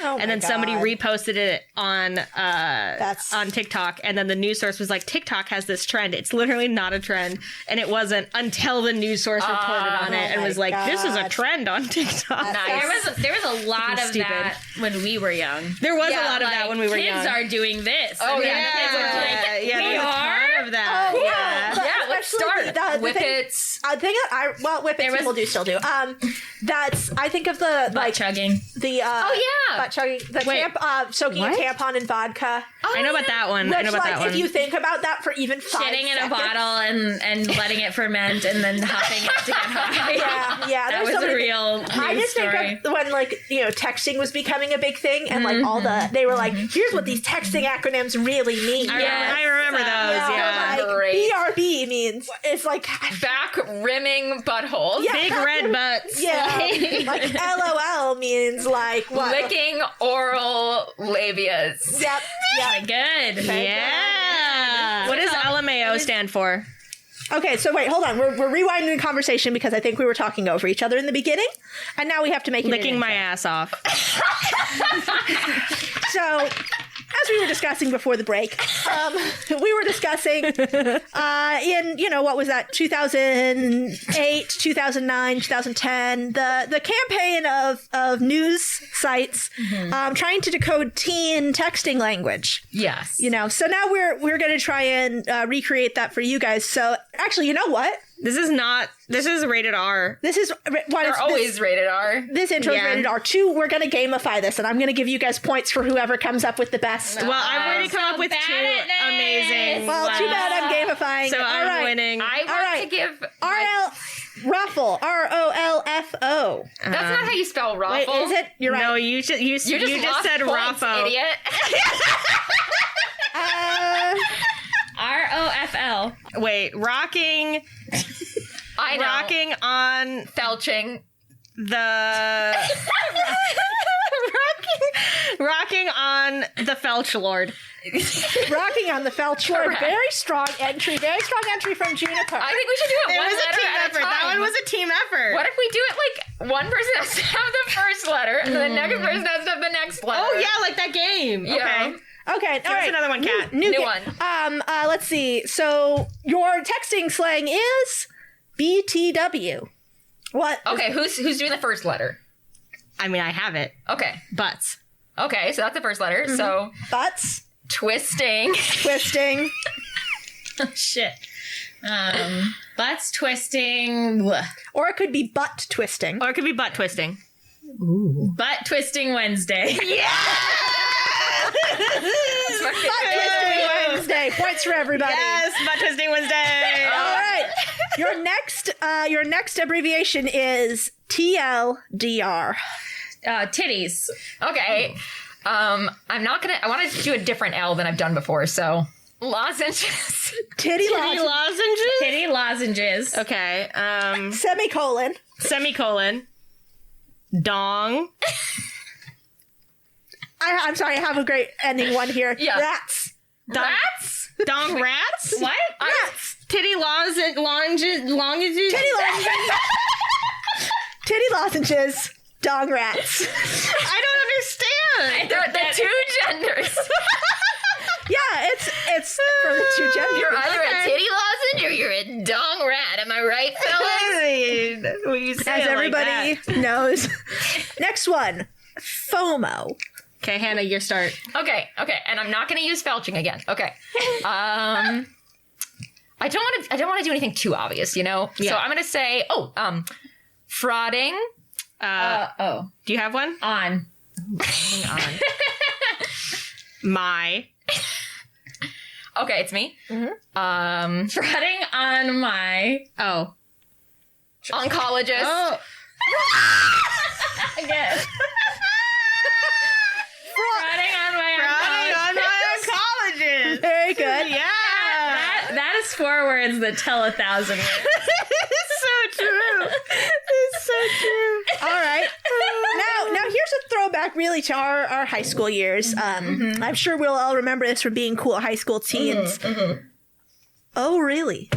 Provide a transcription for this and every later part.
and then somebody reposted it on TikTok, and then the news source was like, TikTok has this trend. It's literally not a trend, and it wasn't until the news source reported on it and was like, this is a trend on TikTok. There was a lot of that when we were young. There was a lot of that when we were young. Kids are doing this. Oh, yeah. Kids are like, we are? Of that. Oh, yeah. Yeah, let's start. Whippets. I think Whippets people do still do. I think of the butt chugging. Butt chugging. The soaking a tampon in vodka. I know about that one. Which, I know about that one. If you think about that for even 5 Shitting seconds. in a bottle and letting it ferment and then huffing it to get high. Yeah. That was a real news I just story. think of when texting was becoming a big thing, and all they were like, here's what these texting acronyms really mean. I remember those. BRB means it's like back rimming buttholes. Yeah, big red butts. Yeah. Like LOL means like what? Licking oral labias. Yep. Good. Yeah. What does LMAO stand for? Okay, so wait, hold on. We're rewinding the conversation because I think we were talking over each other in the beginning, and now we have to make it licking my ass off. So, as we were discussing before the break, we were discussing in what was that, 2008, 2009, 2010, the campaign of news sites trying to decode teen texting language. Yes. So now we're going to try and recreate that for you guys. So actually, you know what? This is rated R. This is They're always rated R. This intro is rated R. 2, we're going to gamify this, and I'm going to give you guys points for whoever comes up with the best. Well, I've already come up with 2 amazing. Well, too bad I'm gamifying. So I'm winning. I want to give Ruffle. ROLFO. That's not how you spell ruffle. Wait, is it? You're right. No, you just said points, Raffo. Idiot. ROFL. Wait, rocking. I know. Rocking on felching. Rocking on the Felch Lord. Rocking on the Felch Lord. Very strong entry. Very strong entry from Juniper. I think we should do it one was a letter team at effort. a time. That one was a team effort. What if we do it like one person has to have the first letter and the next person has to have the next letter? Oh yeah, like that game. Yeah. Okay, Give us another one, Kat. New one. Let's see. So your texting slang is BTW. What? Okay, who's doing the first letter? I mean, I have it. Okay. Butts. Okay, so that's the first letter. So Butts. Twisting. Twisting. Oh, shit. Butts twisting. Or it could be butt twisting. Or it could be butt twisting. Ooh. Butt twisting Wednesday. Yeah! Butt twisting Wednesday. Points for everybody. Yes, butt twisting Wednesday. All right. Your next abbreviation is TLDR. Titties. Okay. I want to do a different L than I've done before, so lozenges. Titty lozenges? Titty lozenges. Okay. Semicolon. Dong. I'm sorry, I have a great ending one here. Yeah. Rats. Rats? Dong rats? What? Rats. Titty longes. Titty lozenges. Dong rats. I don't understand. The two genders. Yeah, it's for the two genders. You're either a titty lozenge or you're a dong rat. Am I right, fellas? When you say As it everybody like that. knows. Next one. FOMO. Okay, Hannah, your start. Okay, and I'm not going to use felching again. Okay. I don't want to do anything too obvious, Yeah. So I'm going to say, frauding. Do you have one? On. My. Okay, it's me. Mm-hmm. Frauding on my oncologist. Oh. Again. Frauding on my oncologist. Very good. Yeah. That is 4 words that tell 1,000 words. It's so true. It's so true. All right. Now here's a throwback really to our high school years. I'm sure we'll all remember this from being cool high school teens. Oh, really?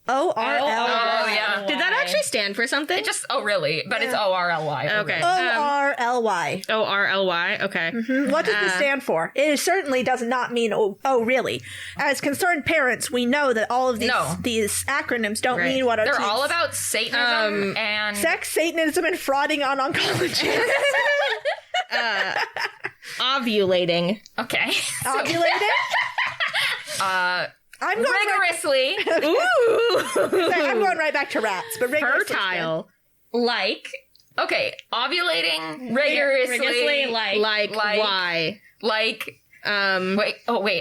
O-R-L-Y. Oh, yeah. Did that actually stand for something? It just, really, but it's O-R-L-Y. Okay. O-R-L-Y. O-R-L-Y, okay. What does this stand for? It certainly does not mean, oh, really. As concerned parents, we know that all of these acronyms don't mean what our They're teens... all about Satanism and... Sex, Satanism, and frauding on oncology. Ovulating. Okay. Ovulating? I'm going rigorously. I'm going right back to rats, but rigorously. Fertile. Okay, ovulating rigorously. Like why? Wait,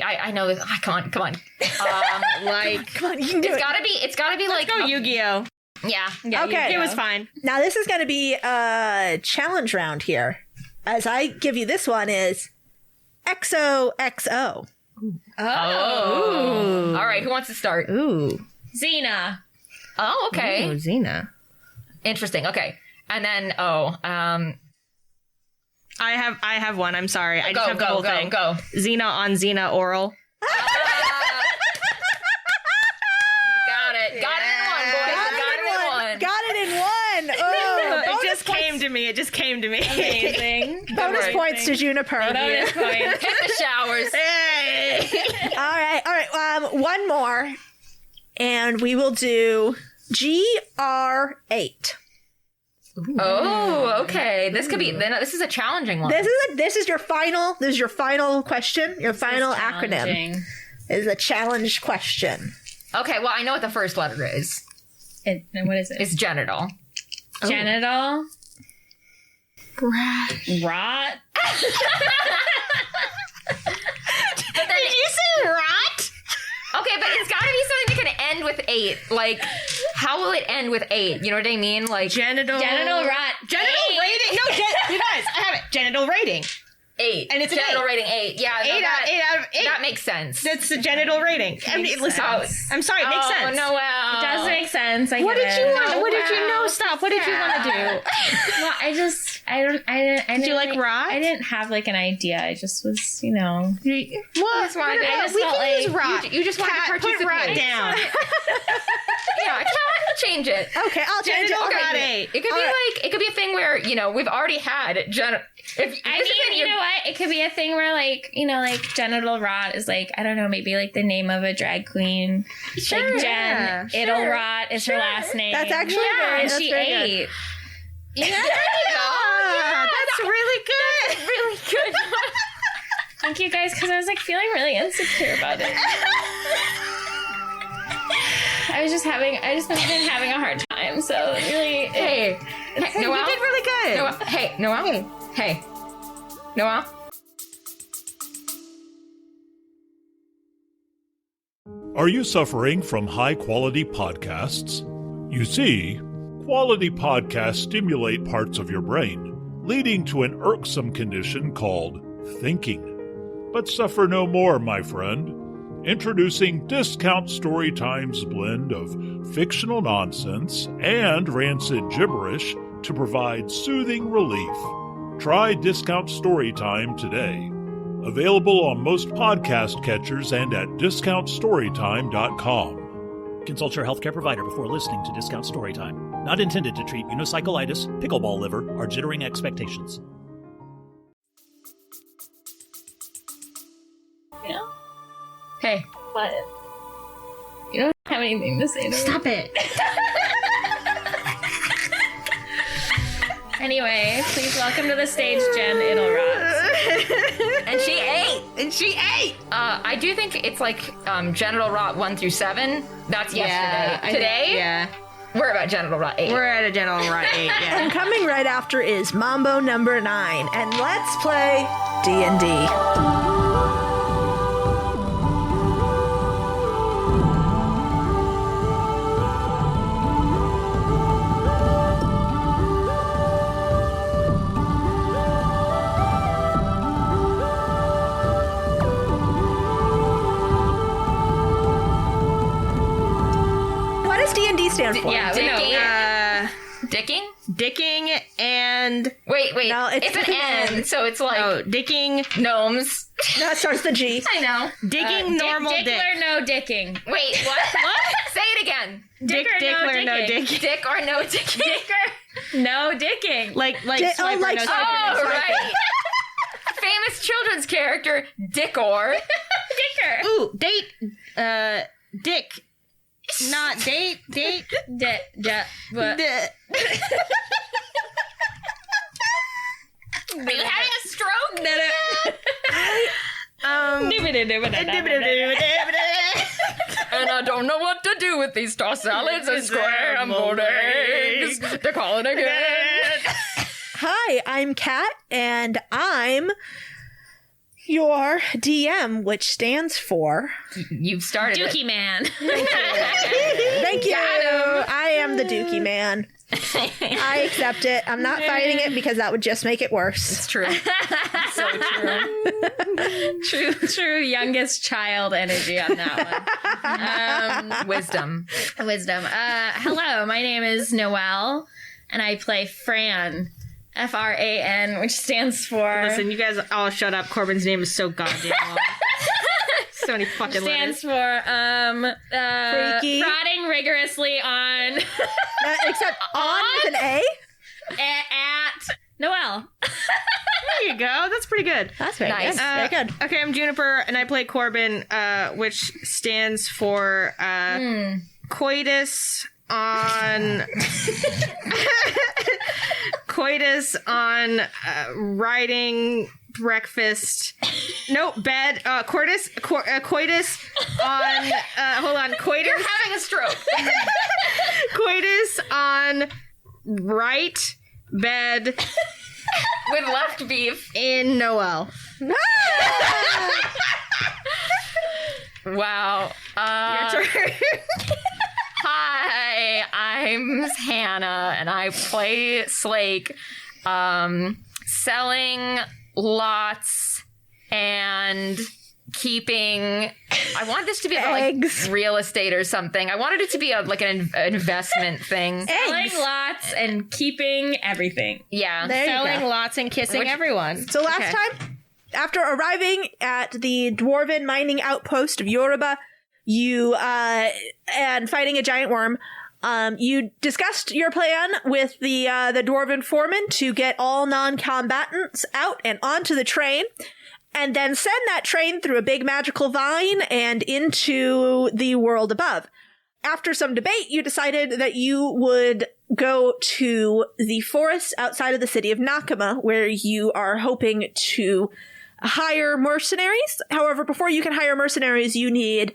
I know this. Come on. Come on, you can do it. It's gotta be like... Let's go Yu-Gi-Oh! Yeah. Okay. It was fine. Now this is going to be a challenge round here. As I give you this one is XOXO. Oh. All right, who wants to start? Ooh. Xena. Oh, okay. Ooh, Xena. Interesting. Okay. And then I have one. I'm sorry. I just have the whole thing. Go. Xena on Xena oral. Got it. Got it in one, boys. Got it in one. Oh, It just came to me. Amazing. bonus points to Juniper. Bonus points. Hit the showers. Hey! All right. One more, and we will do GR8. Oh, okay. This could be. This is a challenging one. This is your final question. Your final acronym is a challenge question. Okay. Well, I know what the first letter is. What is it? It's genital. Genital. Rot. Did you say rot? Okay, but it's gotta be something that can end with 8. Like, how will it end with 8? You know what I mean? Like Genital rot. Genital rating. No, you guys, I have it. Genital rating. 8. And it's an genital 8. rating 8. Yeah, no, 8 out of 8. that makes sense. That's the genital rating. I mean, listen, I'm sorry, it makes sense. Oh, no, It does make sense. What did you want? What did you know? Stop. What did you want to do? Well, I didn't you like rot? I didn't have like an idea. I just was, you know. What? I just we felt can use like rot. You just want to participate. Put rot down. Yeah, I'll change it. Okay, I'll change it. Genital Okay. rot 8. It could be like, it could be a thing where, we've already had genital. You know what? It could be a thing where, like, like genital rot is like, I don't know, maybe like the name of a drag queen. Sure, like yeah, Jen Idelrot is her last name. That's actually and she very ate. Yeah, That's really good. really good. Thank you guys, because I was like feeling really insecure about it. I just been having a hard time, so really. Hey, Noelle? You did really good. Noelle? Hey. Noelle? Are you suffering from high-quality podcasts? You see, quality podcasts stimulate parts of your brain, leading to an irksome condition called thinking. But suffer no more, my friend. Introducing Discount Storytime's blend of fictional nonsense and rancid gibberish to provide soothing relief. Try Discount Storytime today. Available on most podcast catchers and at discountstorytime.com. Consult your healthcare provider before listening to Discount Storytime. Not intended to treat unicyclitis, pickleball liver, or jittering expectations. Hey. What? You don't have anything to say to me. Stop it. Anyway, please welcome to the stage Jen Idelrot. And she ate. I I do think it's like genital rot 1 through 7. That's yesterday. Today, yeah. we're about genital rot 8. We're at a genital rot 8, yeah. And coming right after is Mambo number 9, and let's play D&D. What does D&D stand for? Yeah, we know. Dicking? Dicking and and... Wait. No, it's an N, so it's like... Oh, dicking... Gnomes. No, it starts with a G. I know. Dicking normal dick. dick. Dick or no dicking? Wait, what? Say it again. Dick or no dicking. Dick or no dicking. Dick or no dicking. Like Like swiper, no swiper. Oh, right. Famous children's character, Dickor. Dicker. Ooh, date... dick. Not date. What? Are you having a stroke? And I don't know what to do with these tossed salads and scrambled eggs. They're calling again. Hi, I'm Kat, and I'm your DM, which stands for... You've started it. Dookie man. Thank you. I am the Dookie Man. I accept it. I'm not fighting it because that would just make it worse. It's true. So true. True youngest child energy on that one. Wisdom. Hello, my name is Noelle, and I play Fran. Fran, which stands for... Listen, you guys all shut up. Corbin's name is so goddamn long. So many fucking stands letters. for Freaky. prodding rigorously on Except on with an A? at Noelle. There you go. That's pretty good. That's very Nice. good. Very good. Okay, I'm Juniper, and I play Corbin, which stands for coitus on... coitus on riding breakfast. Nope, bed. Coitus on. Hold on. Coitus. You're having a stroke. Coitus on right bed With left beef. in Noel. Wow. Your turn. Hi, I'm Hannah, and I play Slake, selling lots and keeping... I want this to be about, Eggs. like real estate or something. I wanted it to be an investment thing. Selling lots and keeping everything. Yeah. There you Selling go. lots and kissing everyone. So last time, after arriving at the dwarven mining outpost of Yoruba, you and fighting a giant worm, you discussed your plan with the dwarven foreman to get all non-combatants out and onto the train, and then send that train through a big magical vine and into the world above. After some debate, you decided that you would go to the forest outside of the city of Nakama, where you are hoping to hire mercenaries. However, before you can hire mercenaries, you need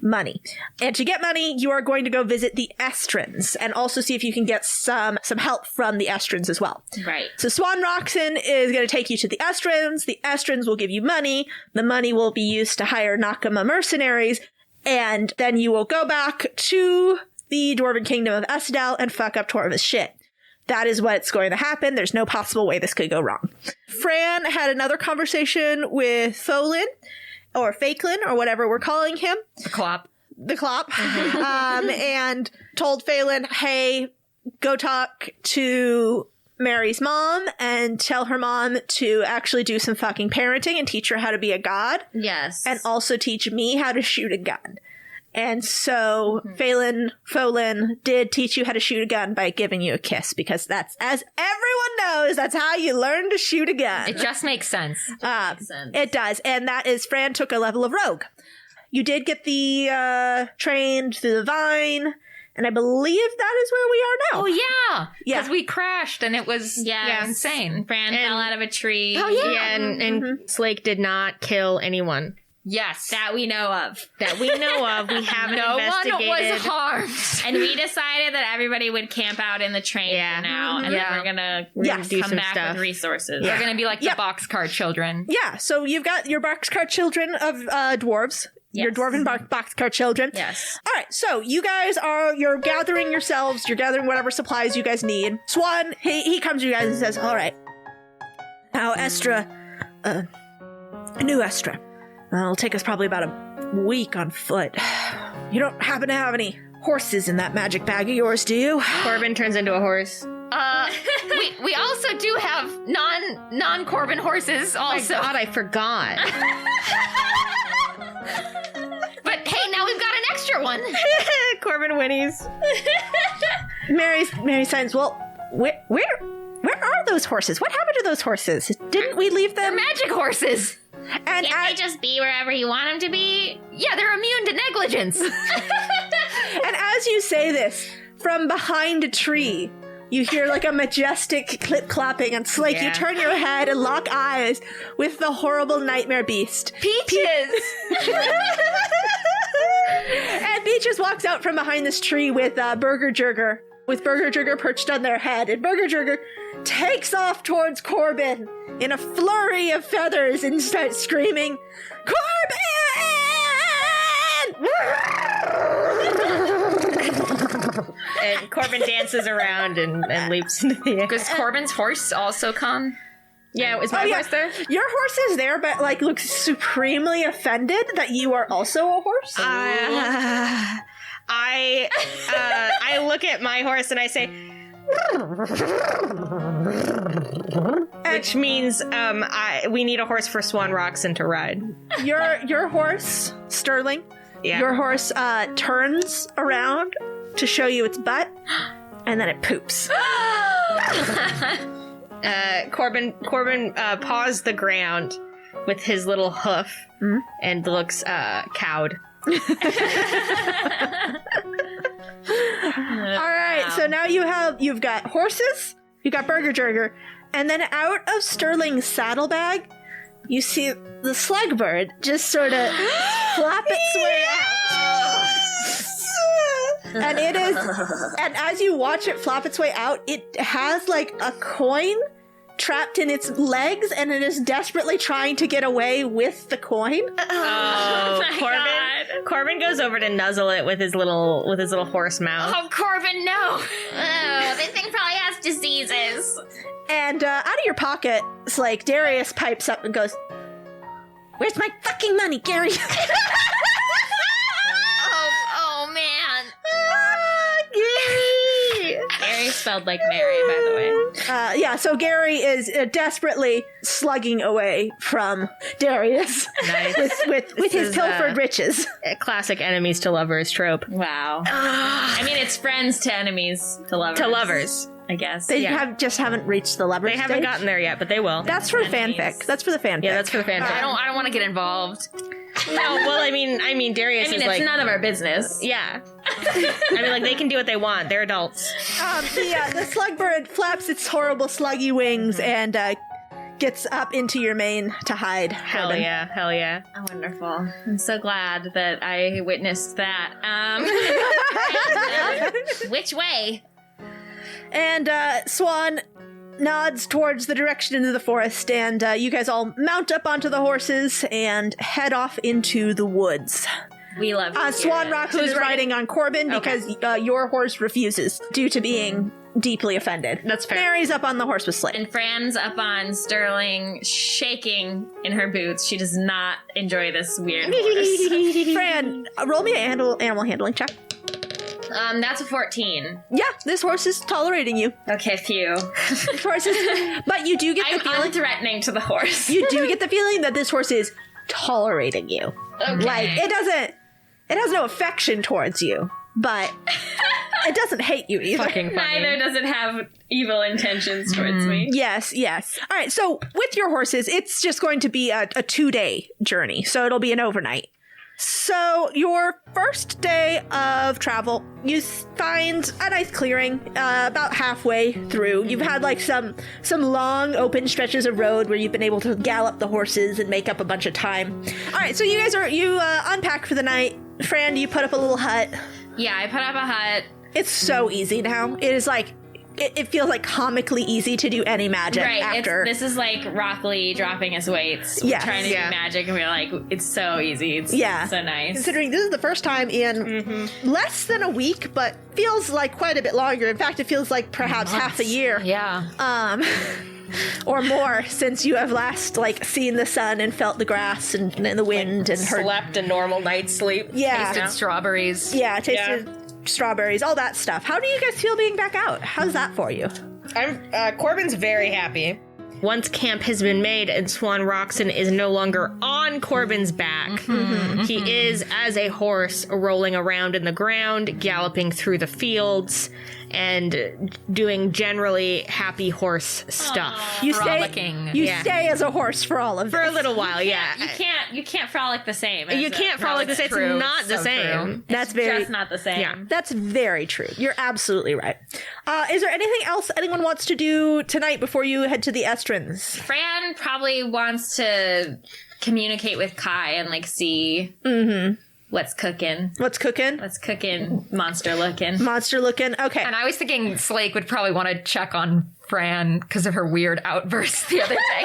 money. And to get money, you are going to go visit the Estrins and also see if you can get some help from the Estrins as well. Right. So Swan Roxon is going to take you to the Estrins. The Estrins will give you money. The money will be used to hire Nakama mercenaries. And then you will go back to the Dwarven Kingdom of Esdal and fuck up Torva's shit. That is what's going to happen. There's no possible way this could go wrong. Fran had another conversation with Tholin, or Fakelin, or whatever we're calling him. The clop. And told Phelan, hey, go talk to Mary's mom and tell her mom to actually do some fucking parenting and teach her how to be a god. Yes. And also teach me how to shoot a gun. And so Phelan did teach you how to shoot a gun by giving you a kiss, because that's, as everyone knows, that's how you learn to shoot a gun. It just makes sense. It does. And that is Fran took a level of rogue. You did get the train through the vine, and I believe that is where we are now. Oh, yeah. Yeah. Because we crashed and it was Yes. insane. Fran fell out of a tree. Oh, yeah. Yeah, and Slake did not kill anyone. Yes. That we know of. That we know of. We haven't No one investigated. was harmed. And we decided that everybody would camp out in the train Yeah. for now. And Yeah. then we're gonna Yes. do come some back stuff. with resources. They're going to be like the Yep. boxcar children. Yeah, so you've got your boxcar children of dwarves. Your Yes. dwarven boxcar children. Yes. All right, so you guys you're gathering yourselves, you're gathering whatever supplies you guys need. Swan, he comes to you guys and says, all right, now Estra, new Estra, it'll take us probably about a week on foot. You don't happen to have any horses in that magic bag of yours, do you? Corbin turns into a horse. We also do have non-Corbin horses also. My God, I forgot. But hey, now we've got an extra one. Corbin whinnies. Mary signs, well, where are those horses? What happened to those horses? Didn't we leave They're them? magic horses. And Can't they just be wherever you want them to be? Yeah, they're immune to negligence. and as you say this, from behind a tree, you hear like a majestic clip-clapping, and Slake, you turn your head and lock eyes with the horrible nightmare beast. Peaches! And Peaches walks out from behind this tree with Burger Jerger, perched on their head, and Burger Jerger takes off towards Corbin in a flurry of feathers and starts screaming, Corbin! And Corbin dances around and leaps into the air. Does Corbin's horse also come? Yeah, is my horse there? Your horse is there, but like looks supremely offended that you are also a horse. I look at my horse and I say, which means we need a horse for Swan Roxon to ride. Your horse, Sterling. Yeah. Your horse turns around to show you its butt, and then it poops. Corbin paws the ground with his little hoof and looks cowed. All right, so now you've got horses, you've got Burger Jerger, and then out of Sterling's saddlebag, you see the slug bird just sort of flap its way out. And as you watch it flap its way out, it has like a coin trapped in its legs, and it is desperately trying to get away with the coin. Oh, Corbin goes over to nuzzle it with his little horse mouth. Oh, Corbin, no! Oh, this thing probably has diseases. And out of your pocket, it's like Darius pipes up and goes, "Where's my fucking money, Gary?" Oh man. Gary spelled like Mary, by the way. So Gary is desperately slugging away from Darius. Nice. with his pilfered riches. A classic enemies to lovers trope. Wow. I mean, it's friends to enemies to lovers. To lovers. I guess. They haven't reached the lovers They haven't stage. gotten there yet, but they will. That's for fanfic. That's for the fanfic. Yeah, that's for the fanfic. I don't want to get involved. No, well, I mean, Darius is it's like none of our business. yeah. I mean, like they can do what they want. They're adults. The slug bird flaps its horrible sluggy wings and gets up into your mane to hide. Hell yeah. Oh, wonderful. I'm so glad that I witnessed that. Which way? And Swan nods towards the direction into the forest, and you guys all mount up onto the horses and head off into the woods. We love to hear Swan it. Roxon is riding on Corbin because your horse refuses due to being deeply offended. That's fair. Mary's up on the horse with Slake. And Fran's up on Sterling, shaking in her boots. She does not enjoy this weird horse. Fran, roll me an animal handling check. That's a 14. Yeah, this horse is tolerating you. Okay, phew. This horse is, but you do get the I'm feeling. unthreatening to the horse. You do get the feeling that this horse is tolerating you. Okay. Like it has no affection towards you, but it doesn't hate you either. Fucking funny. Neither does it have evil intentions towards me. Yes. All right, so with your horses, it's just going to be a 2-day journey, so it'll be an overnight. So your first day of travel, you find a nice clearing about halfway through. You've had like some long open stretches of road where you've been able to gallop the horses and make up a bunch of time. All right, so you guys unpack for the night. Fran, you put up a little hut. Yeah, I put up a hut. It's so easy now. It is like it feels like comically easy to do any magic Right, after. this is like Rockley dropping his weights. Yes. Trying to do magic, and we're like, it's so easy. It's so nice. Considering this is the first time in less than a week, but feels like quite a bit longer. In fact, it feels like perhaps half a year. Yeah. Or more since you have last like seen the sun and felt the grass and the wind and heard. Slept a normal night's sleep. Yeah. Tasted strawberries. Yeah, tasted strawberries, all that stuff. How do you guys feel being back out? How's that for you? Corbin's very happy. Once camp has been made and Swan Roxon is no longer on Corbin's back, he is as a horse rolling around in the ground, galloping through the fields, and doing generally happy horse stuff. You Frolicking. stay as a horse for all of For this. a little while, yeah. You can't frolic the same. You can't frolic the same. It's true. not the So same. true. That's very just not the same. Yeah. That's very true. You're absolutely right. Is there anything else anyone wants to do tonight before you head to the Estrins? Fran probably wants to communicate with Kai and like see what's cooking. What's cooking? What's cooking? Monster looking. Monster looking. Okay. And I was thinking Slake would probably want to check on Fran because of her weird outburst the other day.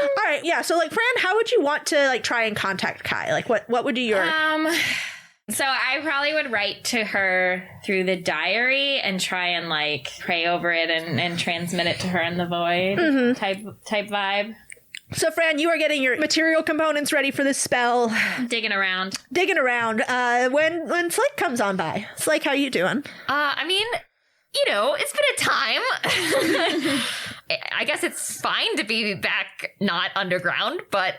All right. Yeah. So, like, Fran, how would you want to like try and contact Kai? Like, what would be your? So I probably would write to her through the diary and try and like pray over it and transmit it to her in the void type vibe. So, Fran, you are getting your material components ready for this spell. Digging around. When Slake comes on by. Slake, how you doing? I mean, you know, it's been a time. I guess it's fine to be back not underground, but,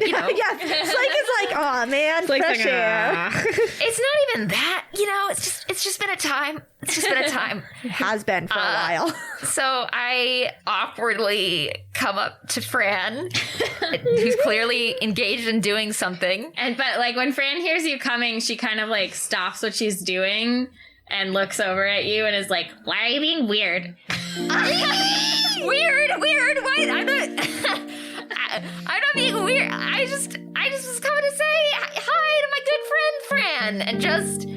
you know. Yeah. Slake is like, oh man, Slake's fresh like, air. "Ah." It's not even that, you know, it's just been a time. It's just been a time. It has been for a while. So I awkwardly come up to Fran, who's clearly engaged in doing something. But like when Fran hears you coming, she kind of like stops what she's doing and looks over at you and is like, "Why are you being weird?" Weird. What? I'm not being weird. I just was coming to say hi to my good friend Fran and just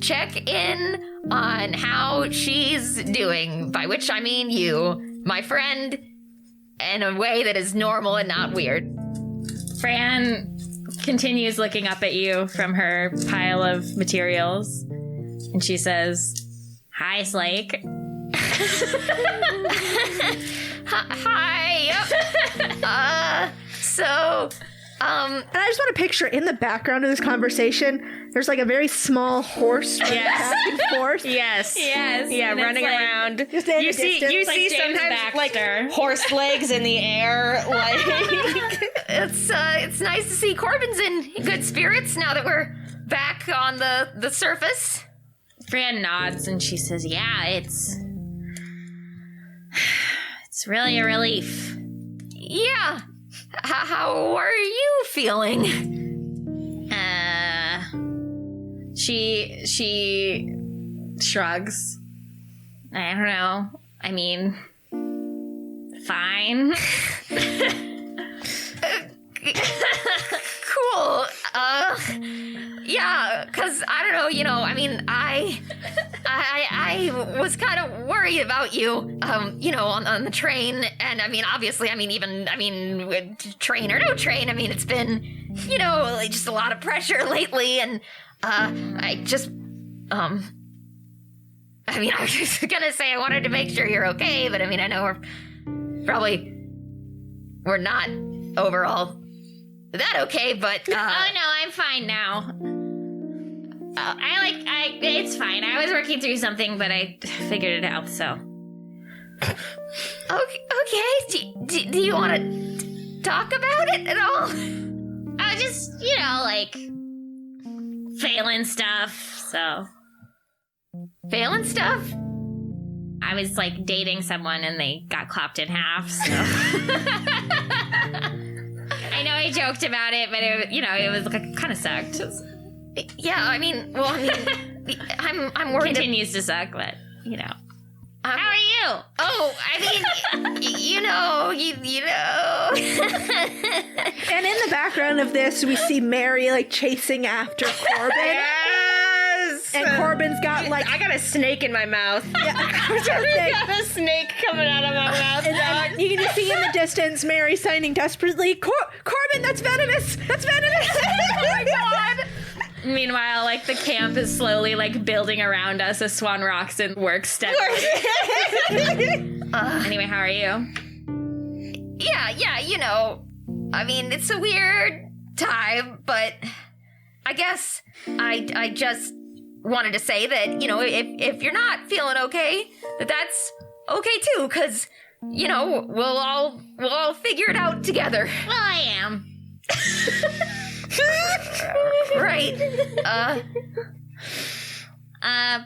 check in on how she's doing. By which I mean you, my friend, in a way that is normal and not weird. Fran continues looking up at you from her pile of materials and she says, "Hi, Slake." Hi. And I just want to picture in the background of this conversation, there's like a very small horse running back and forth. Yes. Yes. Yeah, and running it's like- around. Just in You the see, distance. you Like see James sometimes Baxter. like horse legs in the air, like It's nice to see Corbin's in good spirits now that we're back on the surface. Fran nods and she says, "Yeah, it's really a relief." Yeah. How are you feeling? She shrugs. I don't know. I mean, fine. Cool. Yeah, because I don't know, you know, I mean, I was kind of worried about you, you know, on the train. And I mean, obviously, train or no train, I mean, it's been, you know, like, just a lot of pressure lately. And I just, I was just gonna say I wanted to make sure you're okay, but I mean, I know we're not overall that okay, but Oh no, I'm fine now. It's fine. I was working through something, but I figured it out. So okay. Do you want to talk about it at all? I was just, you know, like failing stuff. So Failing stuff? I was like dating someone, and they got clapped in half. So I know I joked about it, but it was like kind of sucked. Yeah, I'm worried. Continues to suck, but you know. How are you? Oh, I mean, you know. And in the background of this, we see Maeri like chasing after Corbin. yes. And Corbin's got like I got a snake in my mouth. I got a snake coming out of my mouth. and you can just see in the distance Maeri signing desperately, Corbin, that's venomous! That's venomous! Oh my god! Meanwhile, like the camp is slowly like building around us as Swan Roxon works steadily. Anyway, how are you? Yeah, you know. I mean, it's a weird time, but I guess I just wanted to say that, you know, if you're not feeling okay, that's okay too, because, you know, we'll all figure it out together. Well, I am. Right.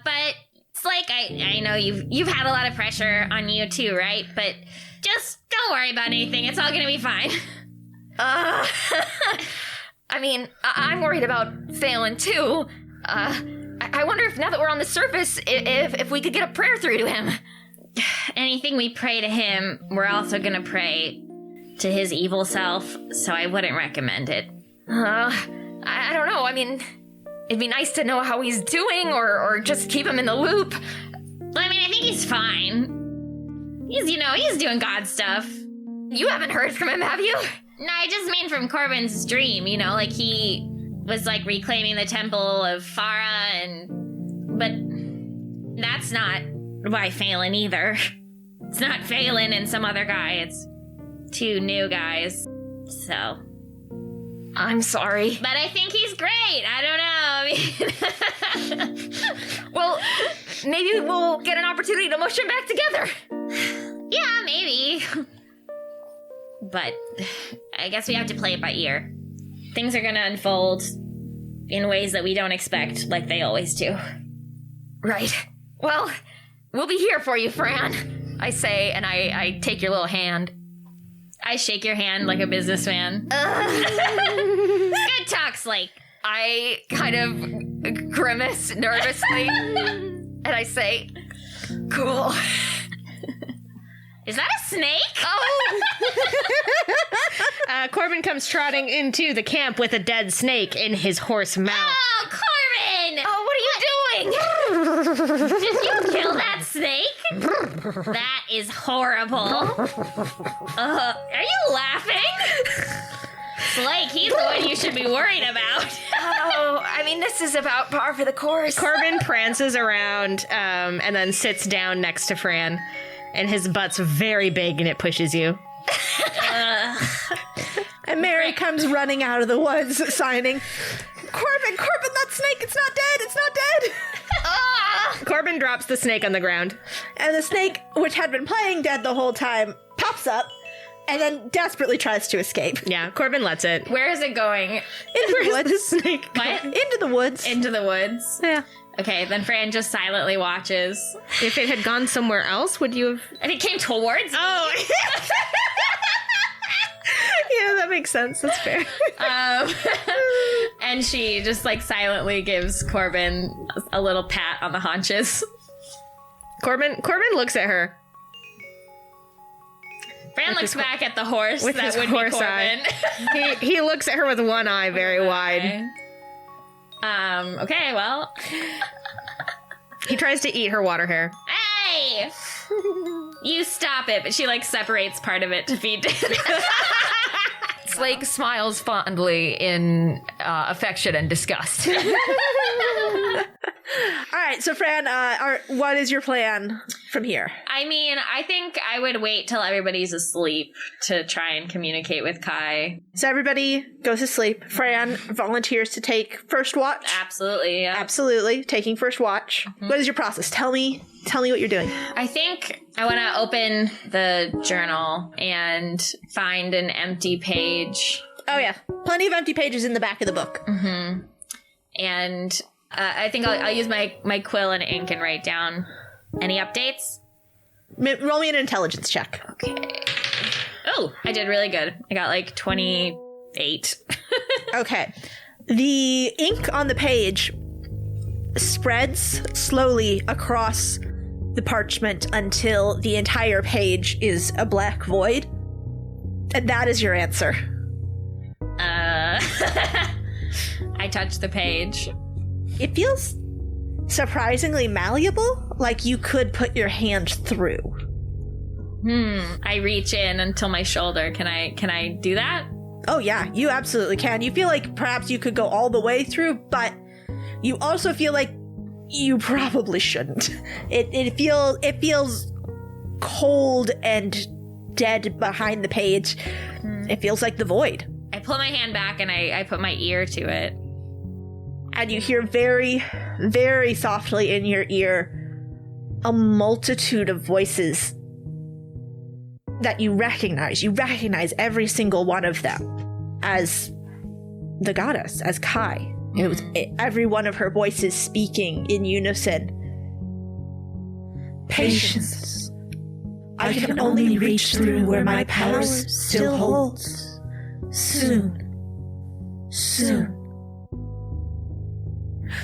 But Slake, I know you've had a lot of pressure on you too, right? But just don't worry about anything. It's all gonna be fine. I mean, I'm worried about failing too. I wonder if now that we're on the surface, if we could get a prayer through to him. Anything we pray to him, we're also gonna pray to his evil self, so I wouldn't recommend it. I don't know. I mean, it'd be nice to know how he's doing, or just keep him in the loop. Well, I mean, I think he's fine. He's doing God stuff. You haven't heard from him, have you? No, I just mean from Corbin's dream, like he was like reclaiming the temple of Farah, but that's not by Phelan either. It's not Phelan and some other guy, it's 2 new guys, so. I'm sorry. But I think he's great, I don't know, Well, maybe we'll get an opportunity to mush him back together. Yeah, maybe. But I guess we have to play it by ear. Things are gonna unfold in ways that we don't expect, like they always do. Right. Well, we'll be here for you, Fran, I say, and I take your little hand. I shake your hand like a businessman. Good talk, Slake. I kind of grimace nervously, and I say, cool. Is that a snake? Oh! Corbin comes trotting into the camp with a dead snake in his horse mouth. Oh, Corbin! Oh, what are you doing? Did you kill that snake? That is horrible. Are you laughing? Slake, he's the one you should be worried about. Oh, I mean, this is about par for the course. Corbin prances around and then sits down next to Fran. And his butt's very big and it pushes you. And Maeri comes running out of the woods signing, Corbin, that snake, it's not dead, it's not dead. Corbin drops the snake on the ground. And the snake, which had been playing dead the whole time, pops up and then desperately tries to escape. Yeah, Corbin lets it. Where is it going? Into the woods. The snake what? Into the woods. Into the woods? Yeah. Okay, then Fran just silently watches. If it had gone somewhere else, would you have... And it came towards me. Oh. Yeah, that makes sense. That's fair. And she just like silently gives Corbin a little pat on the haunches. Corbin looks at her. Fran looks back at the horse with that his would horse be Corbin. Eye. He looks at her with one eye very wide. Okay, well. He tries to eat her water hair. Hey! You stop it, but she like separates part of it to feed it. Slake smiles fondly in affection and disgust. All right, so Fran, what is your plan from here? I mean, I think I would wait till everybody's asleep to try and communicate with Kai. So everybody goes to sleep. Fran volunteers to take first watch. Absolutely, yeah. Absolutely, taking first watch. Mm-hmm. What is your process? Tell me what you're doing. I think I want to open the journal and find an empty page. Oh yeah, plenty of empty pages in the back of the book. Mm-hmm. And I think I'll use my quill and ink and write down any updates. Roll me an intelligence check. Okay. Oh, I did really good. I got like 28. Okay. The ink on the page spreads slowly across the parchment until the entire page is a black void. And that is your answer. I touched the page. It feels surprisingly malleable, like you could put your hand through. I reach in until my shoulder. Can I do that? Oh yeah, you absolutely can. You feel like perhaps you could go all the way through, but you also feel like you probably shouldn't. It feels cold and dead behind the page. It feels like the void. I pull my hand back and I put my ear to it. And you hear very, very softly in your ear, a multitude of voices that you recognize. You recognize every single one of them as the goddess, as Kai. It was every one of her voices speaking in unison. Patience. I can only reach through where my power still holds. Soon.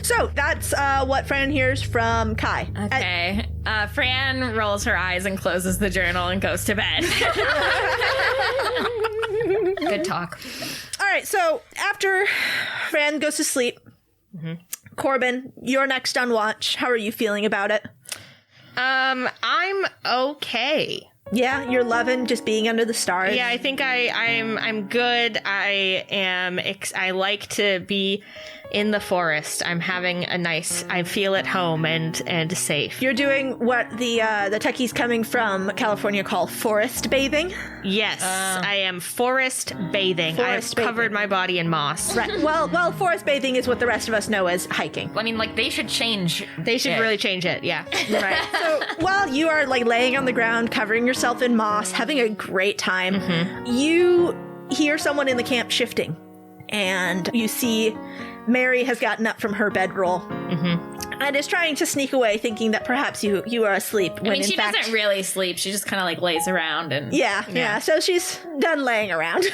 So that's what Fran hears from Kai. Okay. Fran rolls her eyes and closes the journal and goes to bed. Good talk. All right, so after Fran goes to sleep, Corbin, you're next on watch. How are you feeling about it? I'm okay. Yeah, you're loving just being under the stars. Yeah, I think I'm good. I like to be in the forest. I'm having I feel at home and safe. You're doing what the techies coming from California call forest bathing? Yes, I am forest bathing. I've covered my body in moss. Right. Well, forest bathing is what the rest of us know as hiking. I mean, like, they should change. They should really change it, yeah. Right. So while you are like laying on the ground, covering yourself in moss, having a great time, you hear someone in the camp shifting, and you see Maeri has gotten up from her bedroll and is trying to sneak away, thinking that perhaps you are asleep. When she doesn't really sleep. She just kind of like lays around and yeah. So she's done laying around.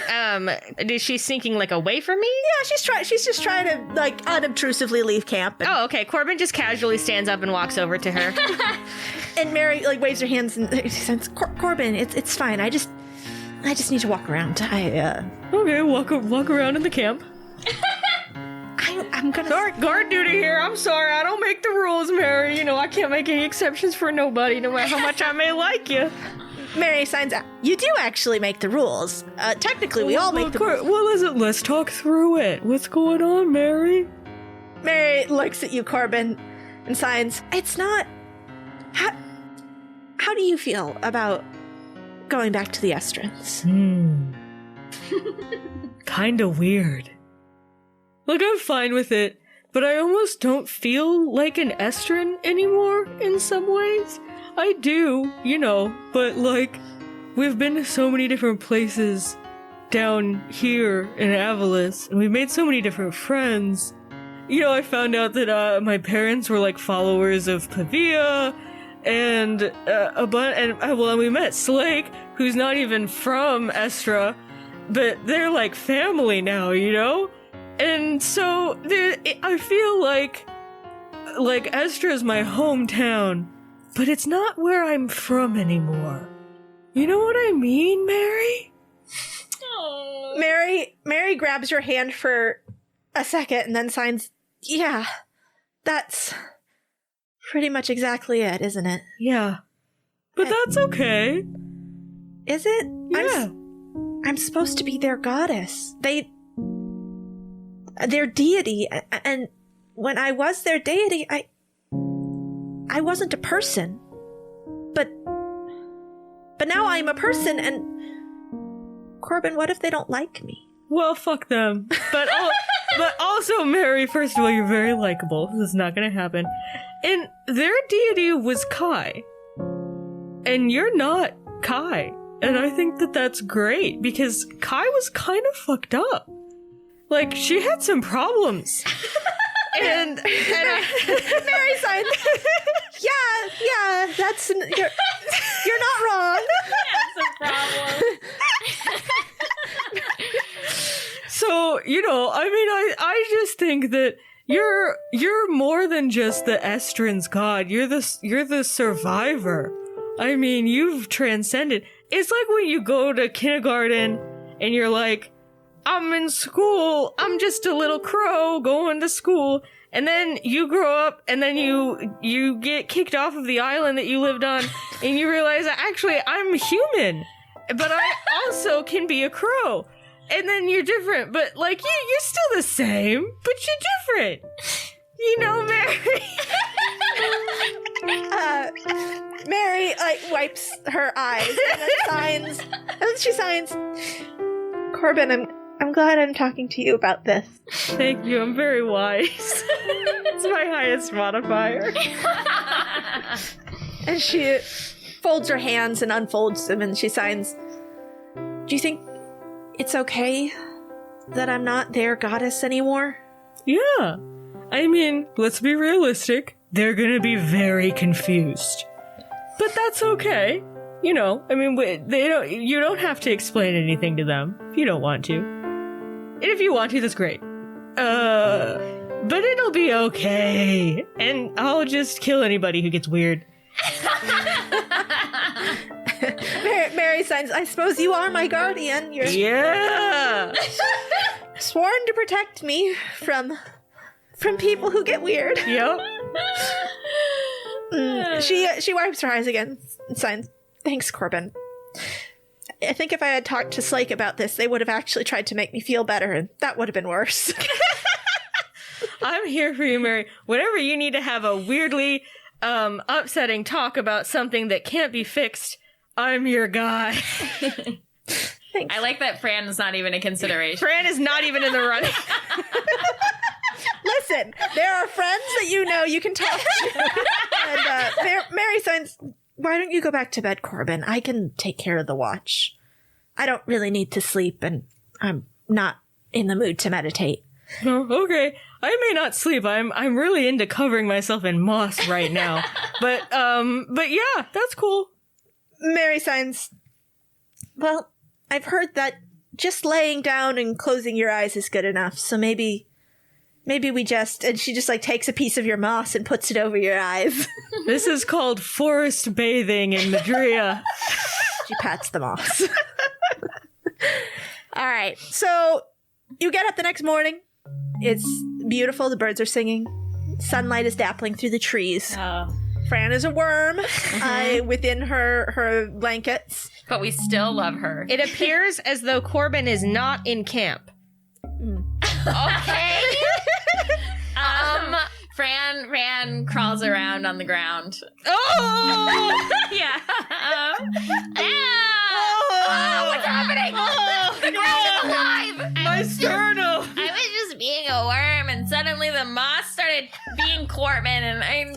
Is she sneaking like away from me? Yeah, she's just trying to like unobtrusively leave camp. Oh, okay. Corbin just casually stands up and walks over to her. And Maeri like waves her hands and says, "Corbin, it's fine. I just need to walk around. Okay, walk around in the camp." I'm gonna... Guard duty here. I'm sorry. I don't make the rules, Maeri. You know, I can't make any exceptions for nobody, no matter how much I may like you. Maeri signs out. You do actually make the rules. Technically, we all make the rules. Well, let's talk through it. What's going on, Maeri? Maeri looks at you, Corbin, and signs. It's not... How do you feel about going back to the Estrins? Kinda weird. Like, I'm fine with it, but I almost don't feel like an Estrin anymore in some ways. I do, you know, but like, we've been to so many different places down here in Avalis, and we've made so many different friends. You know, I found out that my parents were like followers of Pavia, and and we met Slake, who's not even from Estra, but they're like family now, you know? And so I feel like Estra's my hometown, but it's not where I'm from anymore. You know what I mean, Maeri? Oh. Maeri grabs your hand for a second and then signs, yeah, that's pretty much exactly it, isn't it? Yeah. But that's okay. Is it? Yeah. I'm supposed to be their goddess. Their deity, and when I was their deity, I wasn't a person. But now I'm a person, and Corbin, what if they don't like me? Well, fuck them. But also, Maeri, first of all, you're very likable. This is not gonna happen. And their deity was Kai. And you're not Kai. And I think that that's great, because Kai was kind of fucked up. Like, she had some problems. and Maeri signs, yeah, that's, you're not wrong. That's a problem. So, you know, I mean, I just think that you're more than just the Estrin's god. You're the survivor. I mean, you've transcended. It's like when you go to kindergarten and you're like, I'm in school, I'm just a little crow going to school, and then you grow up and then you get kicked off of the island that you lived on and you realize that actually I'm human, but I also can be a crow. And then you're different, but like you're still the same, but you're different. You know, Maeri. Maeri like wipes her eyes and then she signs, Corbin, I'm glad I'm talking to you about this. Thank you, I'm very wise. It's my highest modifier. And she folds her hands and unfolds them, and she signs, "Do you think it's okay that I'm not their goddess anymore?" Yeah. I mean, let's be realistic. They're gonna be very confused. But that's okay. You know, I mean, you don't have to explain anything to them if you don't want to. And if you want to, that's great. But it'll be okay. And I'll just kill anybody who gets weird. Maeri signs, "I suppose you are my guardian. You're sworn to protect me from people who get weird." Yep. She wipes her eyes again and signs, "Thanks, Corbin. I think if I had talked to Slake about this, they would have actually tried to make me feel better, and that would have been worse." I'm here for you, Maeri. Whenever you need to have a weirdly upsetting talk about something that can't be fixed, I'm your guy. Thanks. I like that Fran is not even a consideration. Fran is not even in the running. Listen, there are friends that you know you can talk to. And Maeri signs, "Why don't you go back to bed, Corbin? I can take care of the watch. I don't really need to sleep, and I'm not in the mood to meditate." Oh, okay. I may not sleep. I'm really into covering myself in moss right now. But yeah, that's cool. Maeri signs, "Well, I've heard that just laying down and closing your eyes is good enough, so maybe we just..." And she just like takes a piece of your moss and puts it over your eyes. This is called forest bathing in Madria. She pats the moss. All right, so you get up the next morning. It's beautiful. The birds are singing. Sunlight is dappling through the trees. Oh. Fran is a worm within her blankets. But we still love her. It appears as though Corbin is not in camp. Okay. Fran crawls around on the ground. Oh! Yeah. What's happening? The ground is alive. My sternum! I was just being a worm, and suddenly the moss started being Corbin, and I'm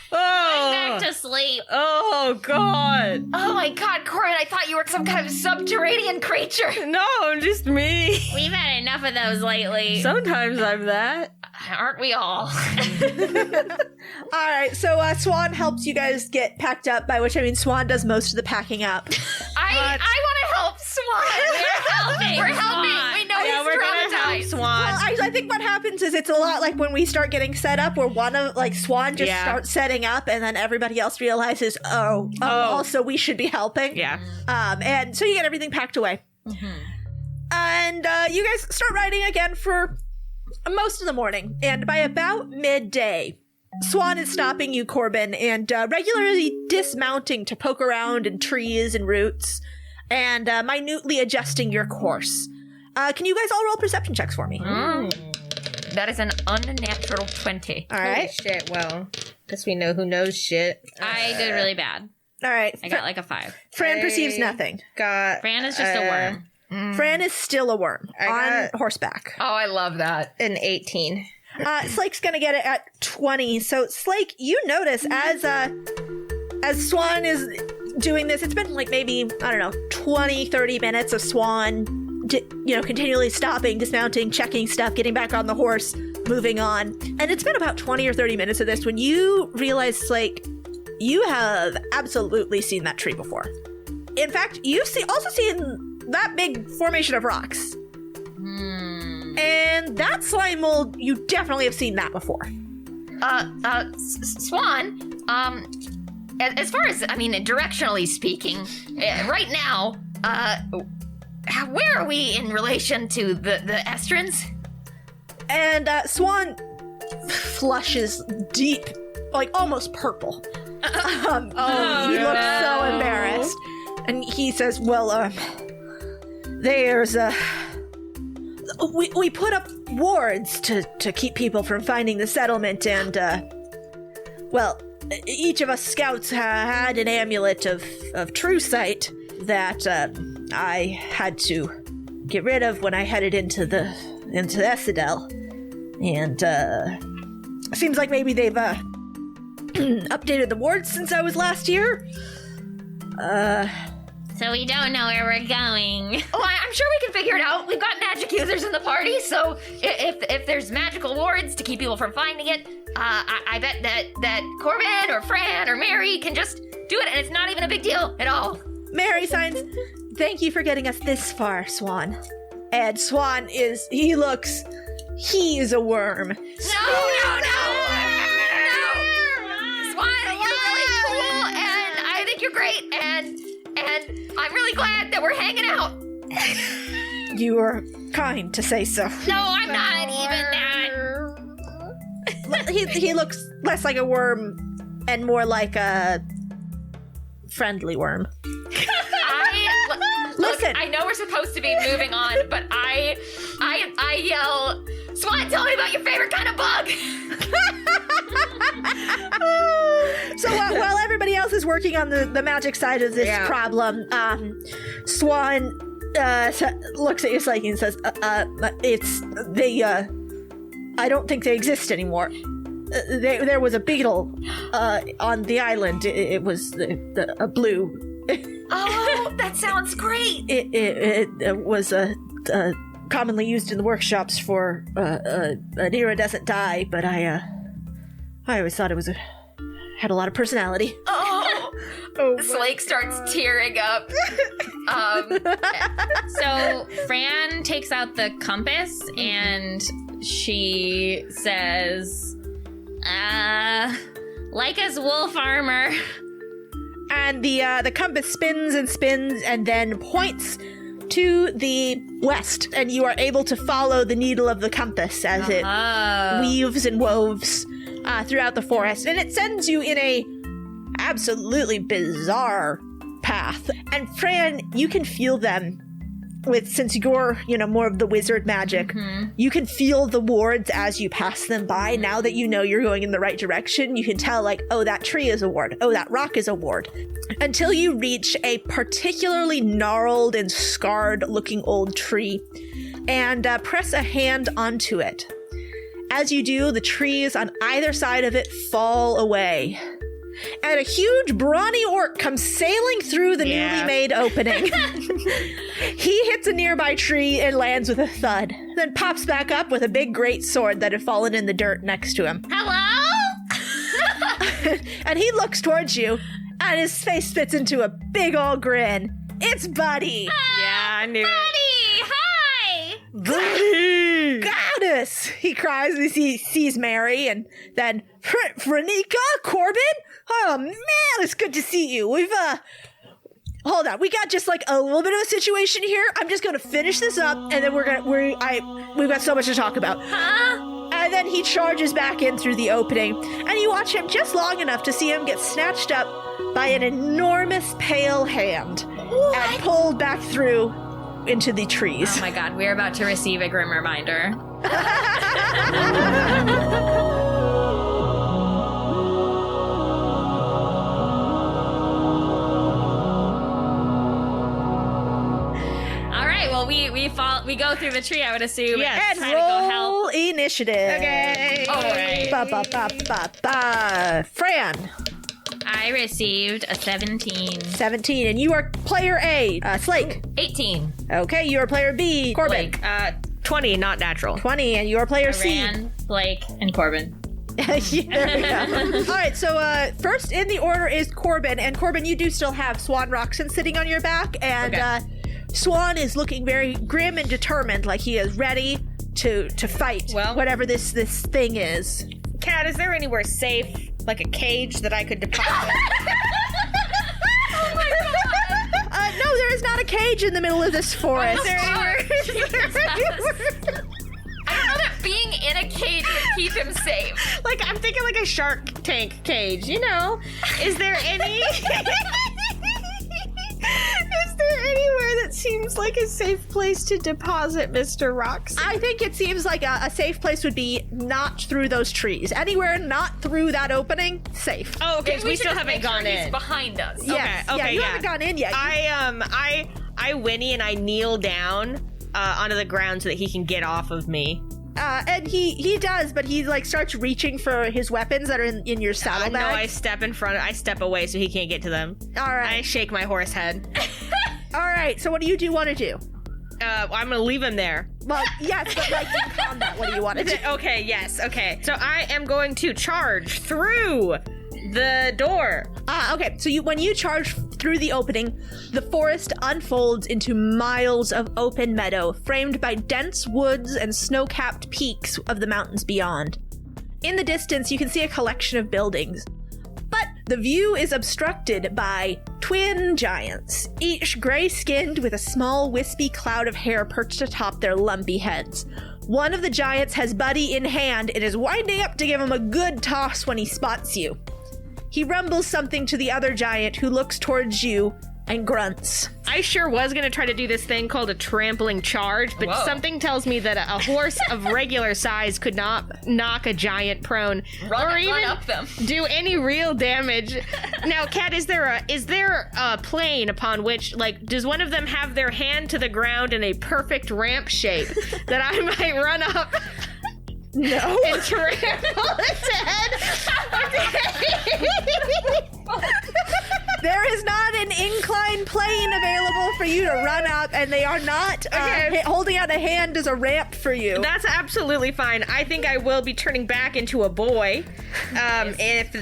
back to sleep. Oh, God. Oh my god, Corbin, I thought you were some kind of subterranean creature. No, just me. We've had enough of those lately. Sometimes I'm that. Aren't we all? All right, so Swan helps you guys get packed up, by which I mean Swan does most of the packing up. I want to help Swan. We're helping. We know Yeah, he's we're gonna help traumatized. Swan. Well, I think what happens is it's a lot like when we start getting set up, where one of Swan just starts setting up, and then everybody else realizes, also we should be helping. Yeah. And so you get everything packed away, and you guys start riding again for most of the morning. And by about midday, Swan is stopping you, Corbin, and regularly dismounting to poke around in trees and roots, and minutely adjusting your course. Can you guys all roll perception checks for me? That is an unnatural 20. All Holy right. shit, well, guess we know who knows shit. I did really bad. All right. I got like a 5. Fran perceives nothing. Got Fran is just a worm. Fran is still a worm I on got- horseback. Oh, I love that. an 18. Slake's gonna get it at 20. So Slake, you notice as Swan is doing this, it's been like maybe, I don't know, 20, 30 minutes of Swan, continually stopping, dismounting, checking stuff, getting back on the horse, moving on. And it's been about 20 or 30 minutes of this when you realize, Slake, you have absolutely seen that tree before. In fact, you've also seen that big formation of rocks. And that slime mold, you definitely have seen that before. Swan, as far as, directionally speaking, right now, where are we in relation to the Estrins? And Swan flushes deep, like almost purple. He looks so embarrassed. And he says, well, there's we put up wards to keep people from finding the settlement, and each of us scouts had an amulet of true sight that I had to get rid of when I headed into Essedel, and seems like maybe they've updated the wards since I was last here. So we don't know where we're going. Oh, I'm sure we can figure it out. We've got magic users in the party, so if there's magical wards to keep people from finding it, I bet that Corbin or Fran or Maeri can just do it, and it's not even a big deal at all. Maeri signs, thank you for getting us this far, Swan. And Swan is a worm. No! Swan, you're really cool, and I think you're great, and I'm really glad that we're hanging out. You are kind to say so. No, I'm not even that. He looks less like a worm and more like a friendly worm. Listen, I know we're supposed to be moving on, but I yell, Swan, tell me about your favorite kind of bug. So while everybody else is working on the magic side of this problem, Swan looks at you Slake and says, I don't think they exist anymore. There was a beetle on the island. It was a blue. Oh, that sounds great. It was commonly used in the workshops for an era doesn't die, but I always thought it had a lot of personality. Oh, Slake starts tearing up. So Fran takes out the compass and she says, like us wolf armor. And the compass spins and spins and then points to the west, and you are able to follow the needle of the compass as it weaves and woves throughout the forest, and it sends you in a absolutely bizarre path. And Fran, you can feel them since you're, more of the wizard magic, you can feel the wards as you pass them by. Now that you know you're going in the right direction, you can tell oh, that tree is a ward. Oh, that rock is a ward. Until you reach a particularly gnarled and scarred looking old tree and press a hand onto it. As you do, the trees on either side of it fall away. And a huge brawny orc comes sailing through the newly made opening. He hits a nearby tree and lands with a thud, then pops back up with a big great sword that had fallen in the dirt next to him. Hello? And he looks towards you, and his face fits into a big old grin. It's Buddy! Yeah, I knew Buddy! Hi! Buddy! Goddess! He cries as he sees Maeri, and then, Franica? Corbin? Oh man, it's good to see you. We've, hold on. We got just a little bit of a situation here. I'm just gonna finish this up, and then we've got so much to talk about. Huh? And then he charges back in through the opening, and you watch him just long enough to see him get snatched up by an enormous pale hand and pulled back through into the trees. Oh my god, we're about to receive a grim reminder. We go through the tree, I would assume. Yes. And try to go roll help. initiative. Okay. All right. Fran. I received a 17. 17, and you are player A. Slake. 18. Okay, you are player B. Corbin. Blake. 20, not natural. 20, and you are player C. Fran, Blake, and Corbin. There we go. All right, so first in the order is Corbin, and Corbin, you do still have Swan Roxon sitting on your back, and Swan is looking very grim and determined, like he is ready to fight whatever this thing is. Kat, is there anywhere safe, like a cage that I could deposit? Oh my god! No, there is not a cage in the middle of this forest. I don't know that being in a cage would keep him safe. Like, I'm thinking like a Shark Tank cage, Is there any... Is there anywhere that seems like a safe place to deposit Mr. Roxon? I think it seems like a safe place would be not through those trees. Anywhere not through that opening, safe. Oh, okay, so we should still just haven't make sure gone he's in. behind us. Yes. Okay, you haven't gone in yet. I whinny and I kneel down onto the ground so that he can get off of me. And he does, but he like starts reaching for his weapons that are in your saddlebag. No, I step away so he can't get to them. All right. I shake my horse head. All right, so what do you want to do? I'm gonna leave him there. Well, yes, but like in combat, what do you want to do? Okay, yes, okay. So I am going to charge through the door. Okay, so when you charge through the opening, the forest unfolds into miles of open meadow, framed by dense woods and snow-capped peaks of the mountains beyond. In the distance, you can see a collection of buildings. But the view is obstructed by twin giants, each gray-skinned with a small wispy cloud of hair perched atop their lumpy heads. One of the giants has Buddy in hand and is winding up to give him a good toss when he spots you. He rumbles something to the other giant, who looks towards you and grunts. I sure was going to try to do this thing called a trampling charge, but something tells me that a horse of regular size could not knock a giant prone or even run up them. do any real damage. Now, Kat, is there a plane upon which, like, does one of them have their hand to the ground in a perfect ramp shape that I might run up? No. And trample its head? There is not an inclined plane available for you to run up, and they are not holding out a hand as a ramp for you. That's absolutely fine. I think I will be turning back into a boy,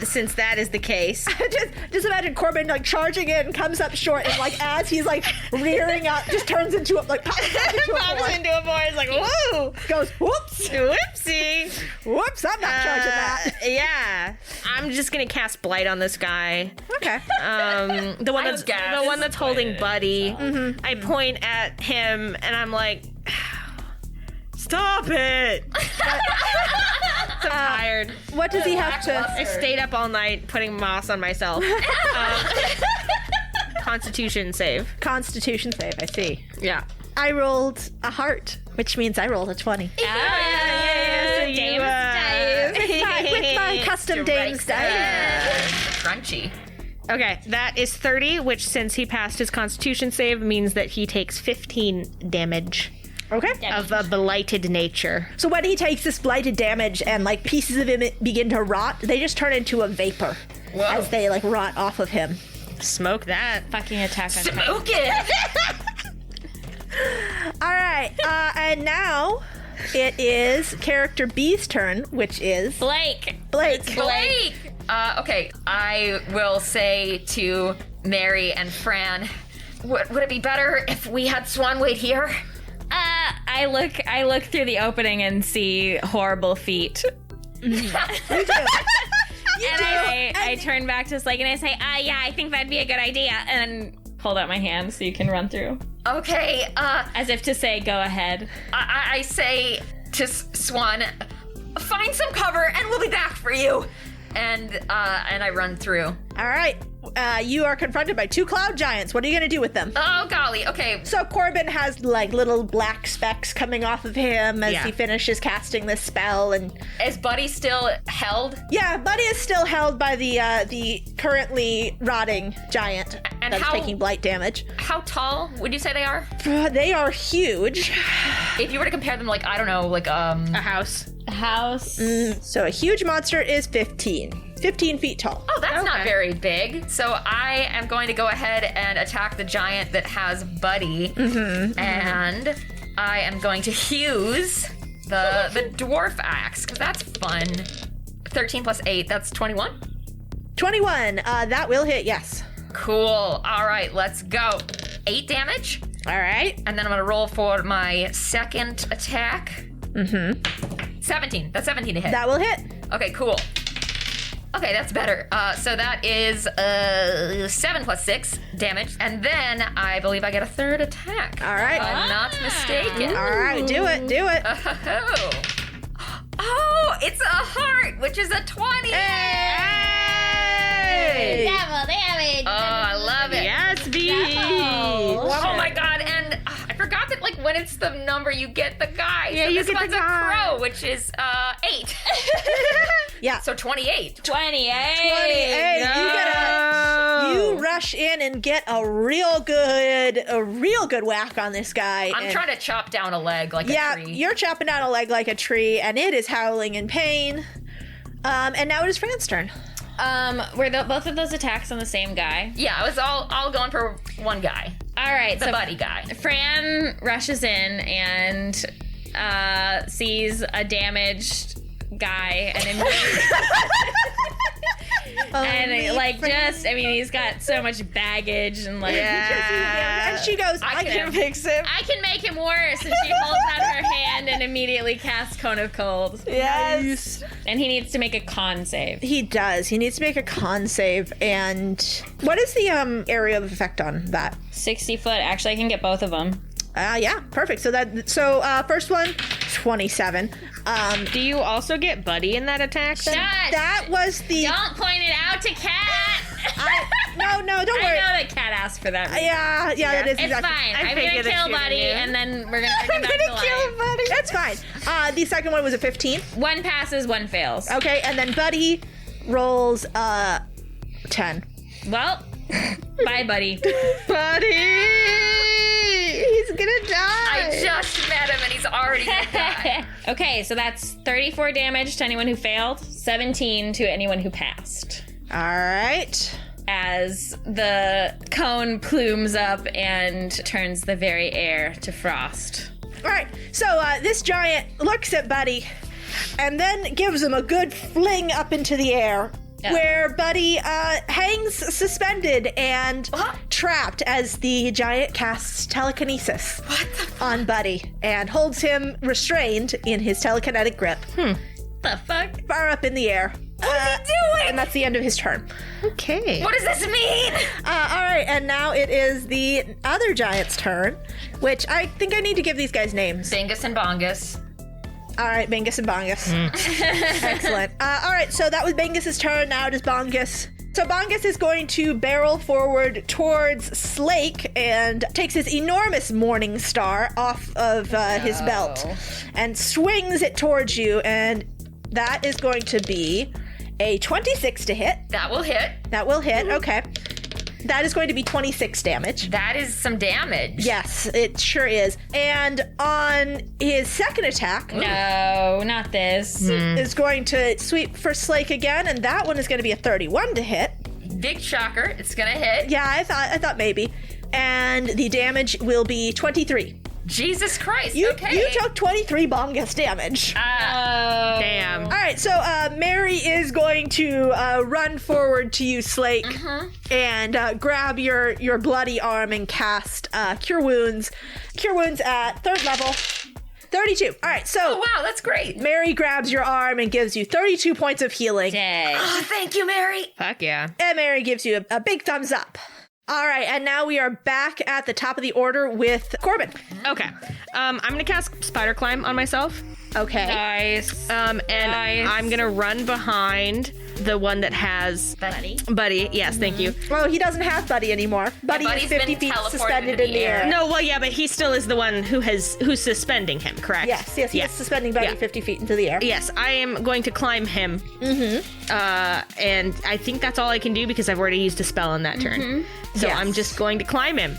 since that is the case. just imagine Corbin like charging in, comes up short, and like as he's like rearing up, just turns into a pops into a boy. It's like, whoa! Goes, whoops, Whoopsie! whoops! I'm not charging that. Yeah, I'm just gonna cast Blight on this guy. Okay. The one that's holding Buddy. Mm-hmm. I point at him and I'm like, stop it! I'm tired. What does he have to? I stayed up all night putting moss on myself. Constitution save. Constitution save. I see. Yeah. I rolled a heart, which means I rolled a 20. Yeah. So Dame's dice. With my custom Dame's dice. Crunchy. Okay, that is 30, which since he passed his Constitution save means that he takes 15 damage. Okay. Of a blighted nature. So when he takes this blighted damage and like pieces of him begin to rot, they just turn into a vapor as they like rot off of him. Smoke that. Fucking attack on Titan. Smoke it! All right, and now it is character B's turn, which is Blake. Blake. Okay, I will say to Maeri and Fran, would it be better if we had Swan wait here? I look through the opening and see horrible feet. I turn back to Slake and I say, yeah, I think that'd be a good idea. And then hold out my hand so you can run through. Okay, As if to say, go ahead. I say to Swan, find some cover and we'll be back for you. And I run through. All right, you are confronted by two cloud giants. What are you going to do with them? Oh, golly, okay. So Corbin has like little black specks coming off of him as he finishes casting this spell, and Is Buddy still held? yeah, Buddy is still held by the currently rotting giant And that's how- taking blight damage. How tall would you say they are? They are huge. If you were to compare them, like, I don't know, like, A house. House. So a huge monster is 15 feet tall. Oh, that's not very big. So I am going to go ahead and attack the giant that has Buddy. And I am going to use the dwarf axe, because that's fun. 13 plus 8, that's 21. 21. That will hit, yes. Cool. All right, let's go. 8 damage. All right. And then I'm going to roll for my second attack. 17. That's 17 to hit. That will hit. Okay, cool. Okay, that's better. So that is 7 plus 6 damage. And then I believe I get a third attack. All right. If I'm not mistaken. All right, do it. Oh, it's a heart, which is a 20. Hey! Double damage. Oh, I love it. Yes, B. Oh my god, and I forgot that, like, when it's the number, you get the guy. Yeah, so you this get the one's a guy. crow, which is 8. Yeah. So 28. 28. You rush in and get a real good whack on this guy. I'm trying to chop down a leg like a tree. You're chopping down a leg like a tree, and it is howling in pain. And now it is Fran's turn. Were both of those attacks on the same guy? Yeah, I was all going for one guy. All right, The buddy guy. Fran rushes in and sees a damaged guy and immediately... he's got so much baggage and And she goes, I can fix him. I can make him worse. And she holds out her hand and immediately casts Cone of Cold. Yes. And he needs to make a con save. He does. He needs to make a con save. And what is the area of effect on that? 60 foot. Actually, I can get both of them. Yeah, perfect. So first one, 27. Do you also get Buddy in that attack? Then? That was the... Don't point it out to Cat. No, don't worry. I know that Cat asked for that. Yeah, that is It's exactly... fine. I'm figured gonna that kill you Buddy, knew. and then we're gonna bring him back to life. Buddy. That's fine. The second one was a 15. One passes, one fails. Okay, and then Buddy rolls 10. Well, bye, Buddy. Buddy! He's gonna die! I just met him and he's already gonna die. Okay, so that's 34 damage to anyone who failed, 17 to anyone who passed. All right. As the cone plumes up and turns the very air to frost. All right, so this giant looks at Buddy and then gives him a good fling up into the air. Oh. Where Buddy hangs suspended and trapped as the giant casts telekinesis on Buddy and holds him restrained in his telekinetic grip. The fuck? Far up in the air. What's he doing? And that's the end of his turn. Okay. What does this mean? All right, and now it is the other giant's turn, which I think I need to give these guys names. Bingus and Bongus. All right, Bingus and Bongus. Excellent. All right, so that was Bangus's turn. Now it is Bongus. So Bongus is going to barrel forward towards Slake and takes his enormous morning star off of his belt and swings it towards you. And that is going to be a 26 to hit. That will hit. That will hit. Okay. That is going to be 26 damage. That is some damage. Yes, it sure is. And on his second attack, No, not this. is going to sweep for Slake again, and that one is going to be a 31 to hit. Big shocker. It's gonna hit. Yeah, I thought maybe. And the damage will be 23. Jesus Christ. You okay. took 23 Bongus damage. Damn. All right, so Maeri is going to run forward to you, Slake, and grab your bloody arm and cast Cure Wounds. Cure Wounds at 3rd level. 32. All right, so Oh, wow, that's great. Maeri grabs your arm and gives you 32 points of healing. Dang. Oh, thank you, Maeri. Fuck yeah. And Maeri gives you a big thumbs up. All right, and now we are back at the top of the order with Corbin. Okay. I'm gonna cast Spider Climb on myself. Okay. Nice. And I'm gonna run behind the one that has Buddy. Yes, thank you. Well, he doesn't have Buddy anymore. Buddy is Buddy's 50 been feet teleported suspended into in the the air. air. No, well, yeah, but he still is the one who's suspending him, correct? Yes, he is suspending Buddy Yeah. 50 feet into the air. Yes, I am going to climb him. And I think that's all I can do because I've already used a spell on that turn. So Yes. I'm just going to climb him.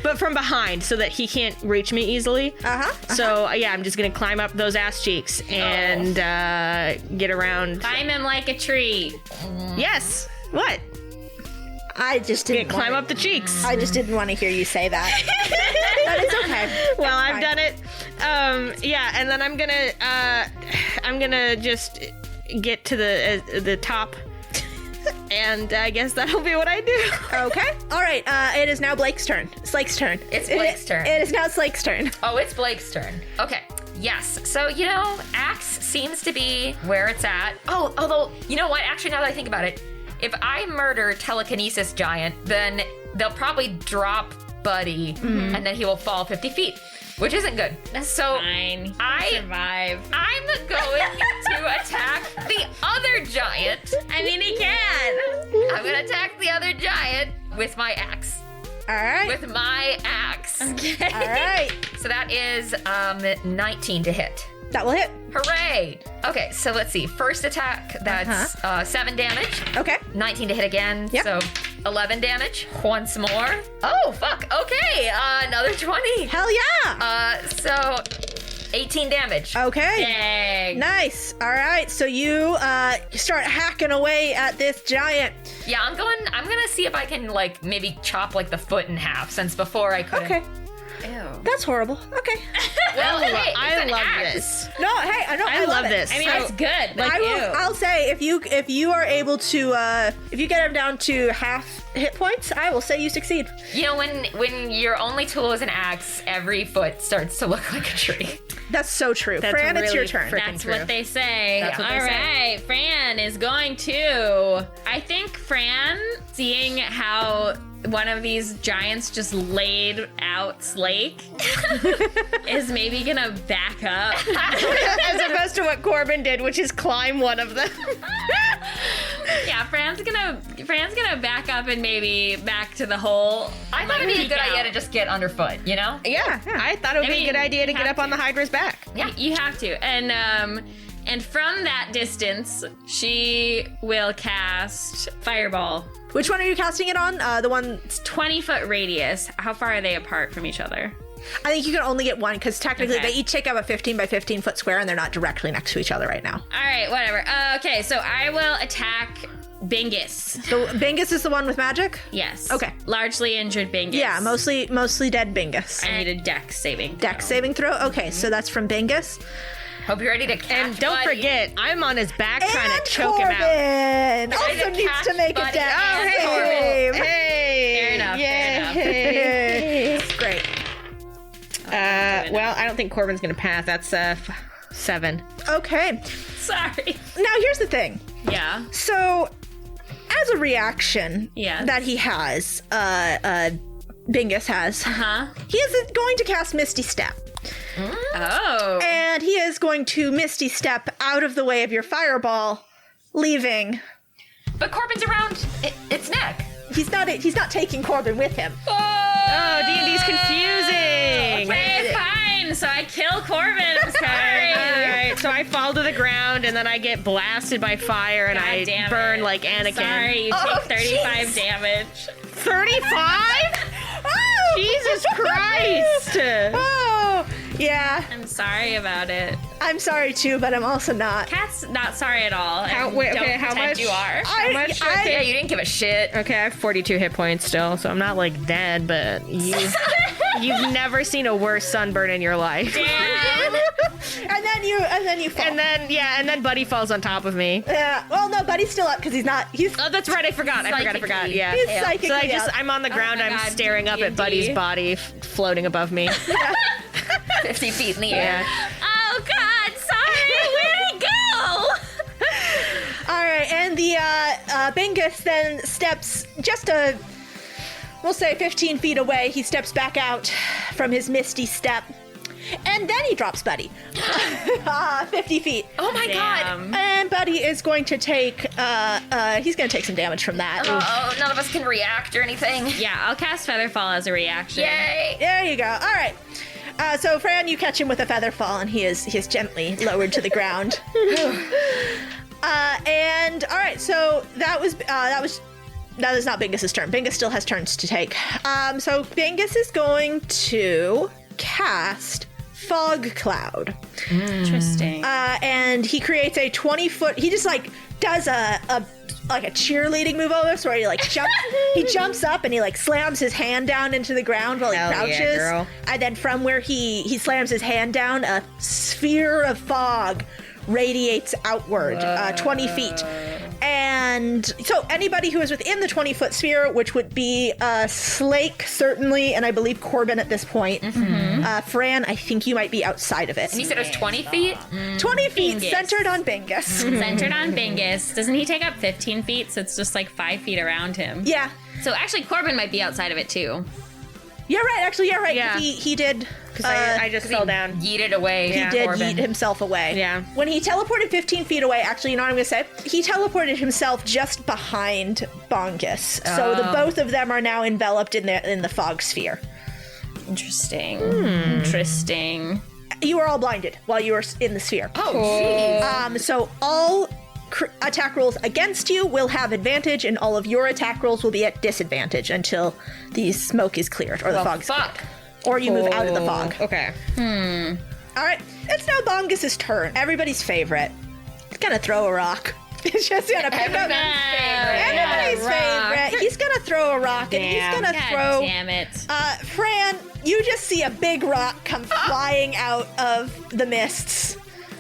But from behind so that he can't reach me easily. So yeah, I'm just gonna climb up those ass cheeks and get around. Climb him like a tree. Yes. What? I just didn't Climb wanna- up the cheeks. I just didn't want to hear you say that. But it's okay. Well, I've fine. done it. Yeah, and then I'm gonna just get to the top. And I guess that'll be what I do. Okay. All right. It is now Blake's turn. Slake's turn. It's Blake's turn. It is now Slake's turn. Oh, it's Blake's turn. Okay. Yes. So, Axe seems to be where it's at. Oh, although, you know what? Actually, now that I think about it, if I murder Telekinesis Giant, then they'll probably drop Buddy, and then he will fall 50 feet, which isn't good. So Fine. I survive. I'm going to attack the other giant. I mean, he can. I'm going to attack the other giant with my axe. All right. with my axe. Okay. All right. So that is 19 to hit. That will hit. Hooray! Okay, so let's see. First attack, that's 7 damage. Okay. 19 to hit again. Yep. So 11 damage. Once more. Oh, fuck. Okay, another 20. Hell yeah. So 18 damage. Okay. Dang. Nice. All right. So you start hacking away at this giant. Yeah, I'm gonna see if I can, like, maybe chop, like, the foot in half, since before I couldn't. Okay. Ew. That's horrible. Okay. Well, hey, I it's an love axe. this. No, hey, I know. I love it. this. I mean, it's good. Like, I'll say if you are able to if you get him down to half hit points, I will say you succeed. You know, when your only tool is an axe, every foot starts to look like a tree. That's so true. That's Fran, it's your really turn. freaking That's true. what they say. That's what they All say. right, Fran is going to. I think Fran, seeing how one of these giants just laid out Slake, is maybe gonna back up. As opposed to what Corbin did, which is climb one of them. Yeah, Fran's gonna back up and maybe back to the hole. I thought it'd be a good idea to just get underfoot, you know? Yeah, I thought it would be a good idea to get up on the Hydra's back. Yeah, you have to. And from that distance, she will cast Fireball. Which one are you casting it on? The one. 20-foot radius. How far are they apart from each other? I think you can only get one because technically Okay. they each take up a 15 by 15 foot square and they're not directly next to each other right now. All right, whatever. Okay, so I will attack Bingus. So Bingus is the one with magic? Yes. Okay. Largely injured Bingus. Yeah, mostly dead Bingus. I need a dex saving. Dex saving throw? Okay, so that's from Bingus. Hope you're ready to catch And don't Buddy. forget, I'm on his back trying And to choke him out. Corbin also Ready to needs catch to make a Buddy dex and save. Hey! Fair enough, fair Yay. Great. Well, I don't think Corbin's gonna pass. That's 7. Okay. Sorry. Now here's the thing. Yeah. So, as a reaction Yes. that he has, Bingus has, Huh? he is going to cast Misty Step. Oh. And he is going to Misty Step out of the way of your fireball, leaving. But Corbin's around its neck. He's not taking Corbin with him. Oh, D&D's confusing. Okay, fine. So I kill Corbin. I'm sorry. All right, so I fall to the ground and then I get blasted by fire and God I damn burn it. like Anakin. Sorry, you Oh, take 35 jeez. damage. 35? Jesus Christ! Oh, yeah. I'm sorry about it. I'm sorry too, but I'm also not. Cat's not sorry at all. How- and wait, don't okay, how pretend much? you are. How much? Yeah, you didn't give a shit. Okay, I have 42 hit points still, so I'm not like dead, but you've never seen a worse sunburn in your life. Damn. and then you fall. And then Buddy falls on top of me. Yeah. Well, no, Buddy's still up because he's Oh, that's right. I forgot. Psychically. Yeah. He's So psychically up. I'm on the ground. my I'm God, staring up at D&D. Buddy's body floating above me. 50 feet in the air. Yeah. Oh, God. Sorry. Where'd he go? All right, and the Bingus then steps just we'll say 15 feet away. He steps back out from his misty step, and then he drops Buddy 50 feet. Oh my god. Damn. And Buddy is going to take he's going to take some damage from that. Oh, none of us can react or anything. Yeah, I'll cast Featherfall as a reaction. Yay. There you go. All right. So Fran, you catch him with a feather fall, and he is gently lowered to the ground. And all right, so that is not Bingus's turn. Bingus still has turns to take. So Bingus is going to cast Fog Cloud, Interesting. and he creates a 20-foot. He just like does a cheerleading move almost, where he like jumps. He jumps up and he like slams his hand down into the ground while he Hell yeah, crouches. girl. And then from where he slams his hand down, a sphere of fog radiates outward 20 feet. And so anybody who is within the 20-foot sphere, which would be Slake, certainly, and I believe Corbin at this point. Fran, I think you might be outside of it. And you said it was 20 feet? 20 feet, Bingus. centered on Bingus. Centered on Bingus. Doesn't he take up 15 feet? So it's just like 5 feet around him. Yeah. So actually, Corbin might be outside of it too. You're right, actually, you're right. Yeah. He did. because I just fell down. Yeeted away. He did yeet himself away. Yeah. When he teleported 15 feet away, actually, you know what I'm going to say? He teleported himself just behind Bongus. So the both of them are now enveloped in the fog sphere. Interesting. Interesting. You were all blinded while you were in the sphere. Oh, jeez. So all attack rolls against you will have advantage, and all of your attack rolls will be at disadvantage until the smoke is cleared, or the fog's cleared. Or you move out of the fog. Okay. All right, it's now Bongus's turn. Everybody's favorite. He's gonna throw a rock. He's just gonna pick up everybody's favorite. He's gonna throw a rock, and he's gonna throw. Damn it. Fran, you just see a big rock come flying out of the mists.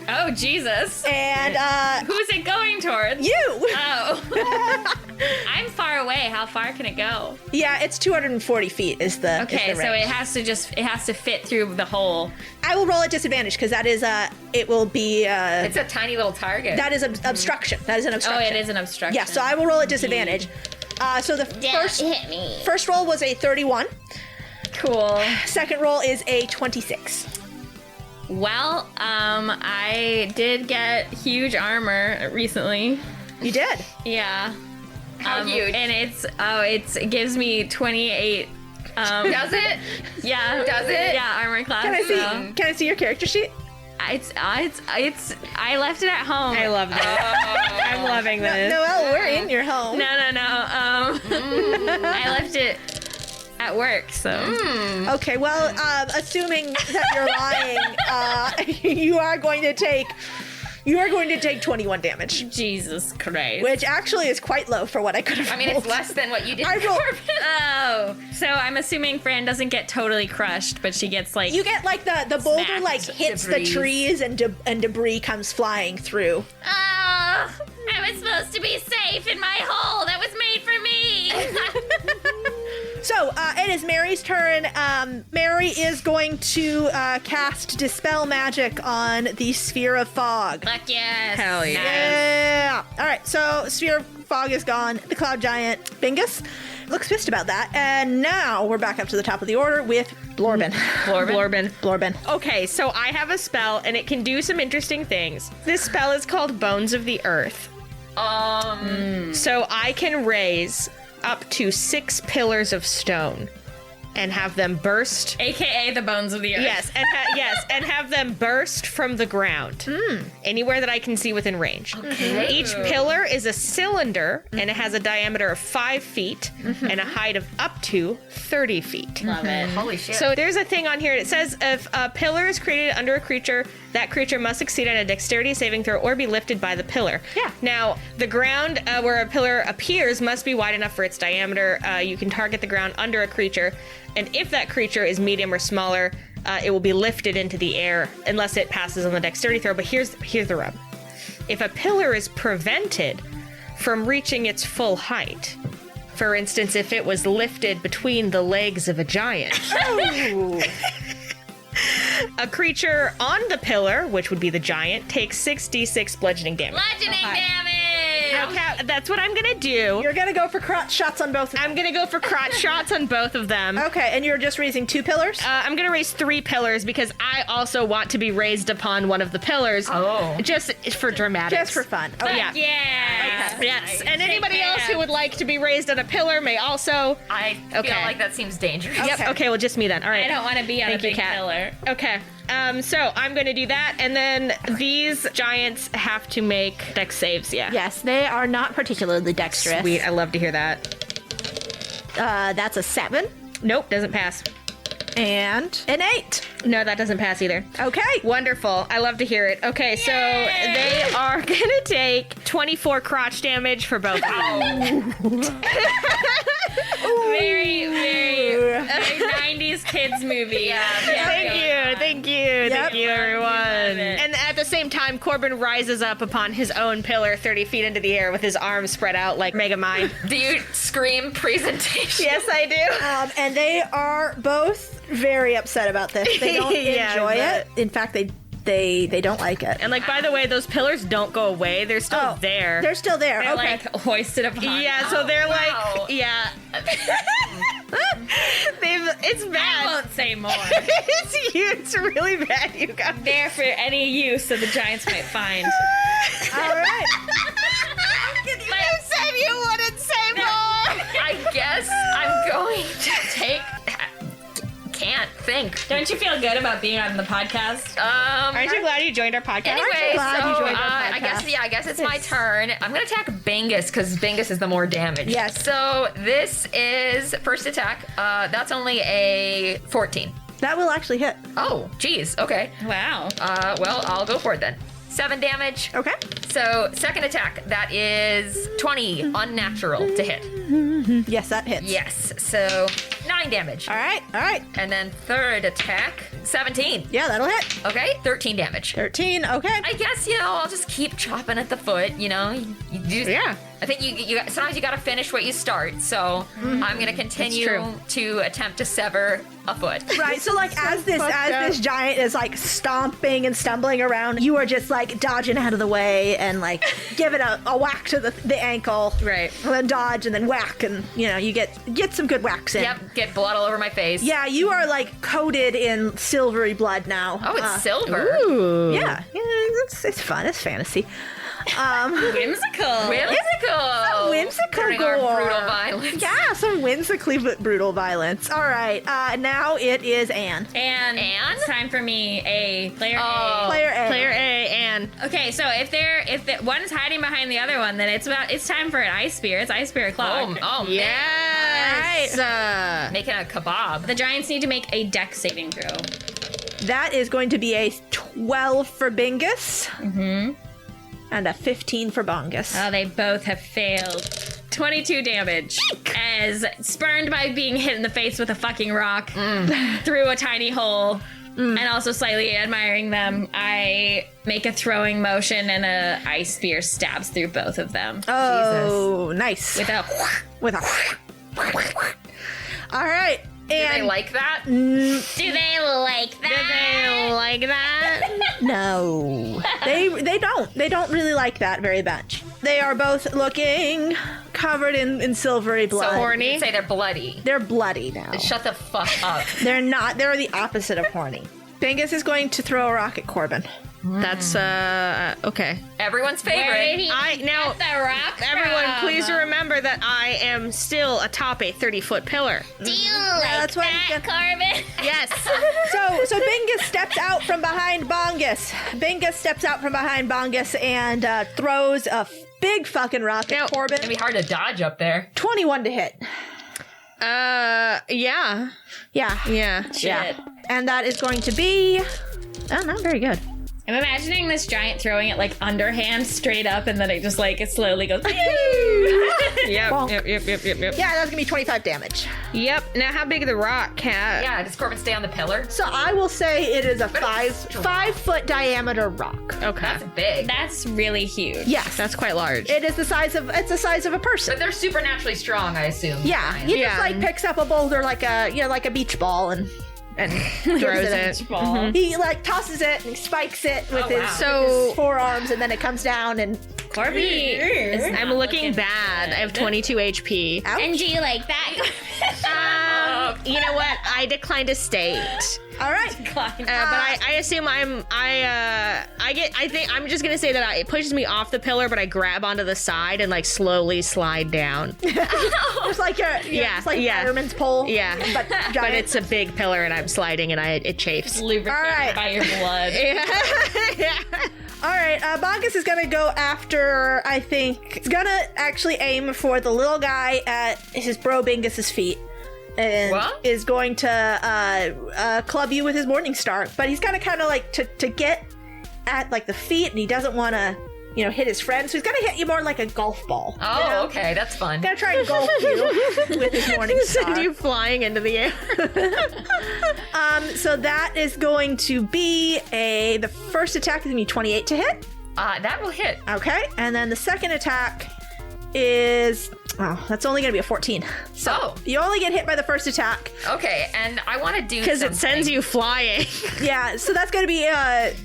Oh, Jesus. And who's it going towards? You. Oh. I'm far away. How far can it go? Yeah, it's 240 feet is the Okay, is the so range. it has to fit through the hole. I will roll at disadvantage because that is it will be It's a tiny little target. that is obstruction. That is an Oh, obstruction. it is an obstruction. Yeah, so I will roll at disadvantage. So the hit me. first roll was a 31. Cool. Second roll is a 26. Well, I did get huge armor recently. You did. Yeah. How huge? And it gives me 28. Does it? Yeah. Does it? Yeah, armor class. Can I see your character sheet? It's I left it at home. I love this. I'm loving this. Noelle, we're in your home. No. I left it at work, so. Okay, well, assuming that you're lying, you are going to take 21 damage, Jesus Christ. which actually is quite low for what I could have I mean, rolled. it's less than what you did. I rolled. Oh, so I'm assuming Fran doesn't get totally crushed, but she gets like. You get like the boulder Smacked. like hits Debris. the trees and debris comes flying through. Oh, I was supposed to be safe in my hole that was made for me. So it is Maeri's turn. Maeri is going to cast Dispel Magic on the Sphere of Fog. Fuck yes. Hell yeah. Yeah. All right. So Sphere of Fog is gone. The Cloud Giant Bingus looks pissed about that. And now we're back up to the top of the order with Blorbin. Blorbin. Okay, so I have a spell, and it can do some interesting things. This spell is called Bones of the Earth. So I can raise up to 6 pillars of stone and have them burst. AKA the bones of the earth. Yes, and have them burst from the ground anywhere that I can see within range. Okay. Each pillar is a cylinder, and it has a diameter of 5 feet and a height of up to 30 feet. Love it. Holy shit. So there's a thing on here. It says if a pillar is created under a creature, that creature must succeed on a dexterity saving throw or be lifted by the pillar. Yeah. Now, the ground where a pillar appears must be wide enough for its diameter. You can target the ground under a creature, and if that creature is medium or smaller, it will be lifted into the air unless it passes on the dexterity throw. But here's the rub. If a pillar is prevented from reaching its full height, for instance, if it was lifted between the legs of a giant, a creature on the pillar, which would be the giant, takes 6d6 bludgeoning damage. Bludgeoning damage. Okay, that's what I'm gonna do. You're gonna go for crotch shots on both of them. I'm gonna go for crotch shots on both of them. Okay, and you're just raising 2 pillars? I'm gonna raise 3 pillars because I also want to be raised upon one of the pillars. Oh. Just for dramatics. Just for fun. Okay. Yeah. Yeah. Yes. And anybody else who would like to be raised on a pillar may also. I feel Okay. like that seems dangerous. Yep. Okay. Well, just me then. All right. I don't want to be on Thank a you, big Kat. pillar. Okay. So I'm going to do that, and then these giants have to make dex saves. Yeah. Yes, they are not particularly dexterous. Sweet. I love to hear that. That's a 7 Nope. Doesn't pass. and an 8. No, that doesn't pass either. Okay. Wonderful. I love to hear it. Okay, so they are gonna take 24 crotch damage for both of them. Very, very 90s kids movie. Thank you, everyone. And at the same time, Corbin rises up upon his own pillar 30 feet into the air with his arms spread out like Mega Mind. Do you scream presentation? Yes, I do. And they are both very upset about this. They don't Yeah, enjoy I it. In fact, they don't like it. And like, by the way, those pillars don't go away. They're still there. They're still there. They're Okay. like hoisted upon. Yeah, so they're wow. like, yeah. It's bad. I won't say more. It's really bad, you guys. There for any use that the Giants might find. All right. You said you wouldn't say more. I guess I'm going to take. Can't think. Don't you feel good about being on the podcast? Aren't you glad you joined our podcast? Anyway, glad so you joined our I guess it's my turn. I'm gonna attack Bingus because Bingus is the more damage. Yes. So this is first attack. That's only a 14. That will actually hit. Oh, geez. Okay. Wow. Well, I'll go for it then. 7 damage. Okay. So second attack, that is 20 unnatural to hit. Yes, that hits. Yes. So 9 damage. All right. And then third attack, 17. Yeah, that'll hit. Okay, 13 damage. 13. Okay. I guess, I'll just keep chopping at the foot, You do, Yeah. I think you sometimes you gotta finish what you start, so I'm gonna continue to attempt to sever a foot. Right, so like as this giant is like stomping and stumbling around, you are just like dodging out of the way and like give it a whack to the ankle. Right. And then dodge and then whack, and you get some good whacks in. Yep, get blood all over my face. Yeah, you are like coated in silvery blood now. Oh, it's silver. Ooh. Yeah, it's fun. It's fantasy. Whimsical. Whimsical Turning our gore. brutal violence. Yeah, some whimsically brutal violence. All right, now it is Anne. And it's time for me, player A. Player A. Player A and Okay, so if the one's hiding behind the other one, then it's time for an ice spear. It's ice spear o'clock. Oh, yes. making a kebab. The Giants need to make a dex saving throw. That is going to be a 12 for Bingus. Mm-hmm. And a 15 for Bongus. Oh, they both have failed. 22 damage. As spurned by being hit in the face with a fucking rock through a tiny hole. And also slightly admiring them, I make a throwing motion and a ice spear stabs through both of them. Oh, nice. With a All right. Do they And like that? Do they like that? like that. no, they don't. They don't really like that very much. They are both looking covered in silvery blood. So horny. you'd say they're bloody. They're bloody now. Shut the fuck up. They're not. They're the opposite of horny. Bingus is going to throw a rock at Corbin. That's okay. Everyone's Where did favorite. he Now, get the rock everyone, from? please remember that I am still atop a 30-foot pillar. Do you like that's why that, Corbin? Yes. So Bingus steps out from behind Bongus. Bingus steps out from behind Bongus and throws a big fucking rock at Corbin. It'd be hard to dodge up there. 21 to hit. Yeah. Yeah. Shit. And that is going to be... Oh, not very good. I'm imagining this giant throwing it like underhand straight up, and then it just like it slowly goes. Yep. Bonk. Yep. Yeah, that's going to be 25 damage. Yep. Now, how big is the rock, Cat? Yeah, does Corbin stay on the pillar? So I will say it is a 5-foot diameter rock. Okay. That's big. That's really huge. Yes. That's quite large. It is the size of a person. But they're supernaturally strong, I assume. Yeah. He just like picks up a boulder like a beach ball and throws it. Ball. he like tosses it and spikes it with wow. his forearms, and then it comes down and Corby is I'm not looking bad. I have 22 HP. ouch. And do you like that? You know what? I decline to state. All right. But I assume I think I'm just gonna say that it pushes me off the pillar, but I grab onto the side and like slowly slide down. Just like it's like fireman's pole. Yeah. But But giant. it's a big pillar and I'm sliding and it chafes. Lubricated All right. by your blood. Yeah. All right, Bongus is gonna go after. I think it's gonna actually aim for the little guy at his bro Bingus's feet, and What? is going to club you with his Morning Star. But he's gonna kind of like to get at like the feet, and he doesn't want to hit his friend, so he's gonna hit you more like a golf ball. Oh, okay, that's fun. Gonna try and golf you with his Morning Star. Send you flying into the air. So that is going to be the first attack is gonna be 28 to hit. That will hit. Okay, and then the second attack is Oh, that's only going to be a 14. So you only get hit by the first attack. Okay, and I want to do Because it sends you flying. Yeah, so that's going to be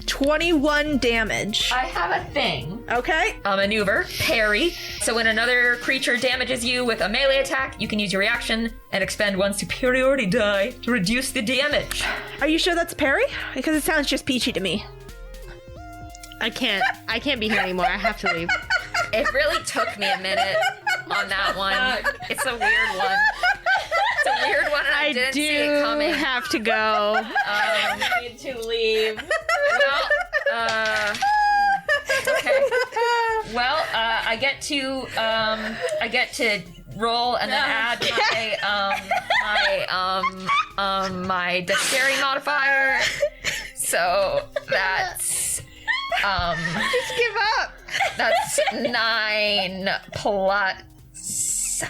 21 damage. I have a thing. Okay. A maneuver, parry. So when another creature damages you with a melee attack, you can use your reaction and expend one superiority die to reduce the damage. Are you sure that's parry? Because it sounds just peachy to me. I can't be here anymore. I have to leave. It really took me a minute on that one. It's a weird one. It's a weird one, and I didn't see it coming. I have to go. I need to leave. Okay. Well, I get to roll and then add my dexterity modifier. So that's Just give up. that's 9 plus 2.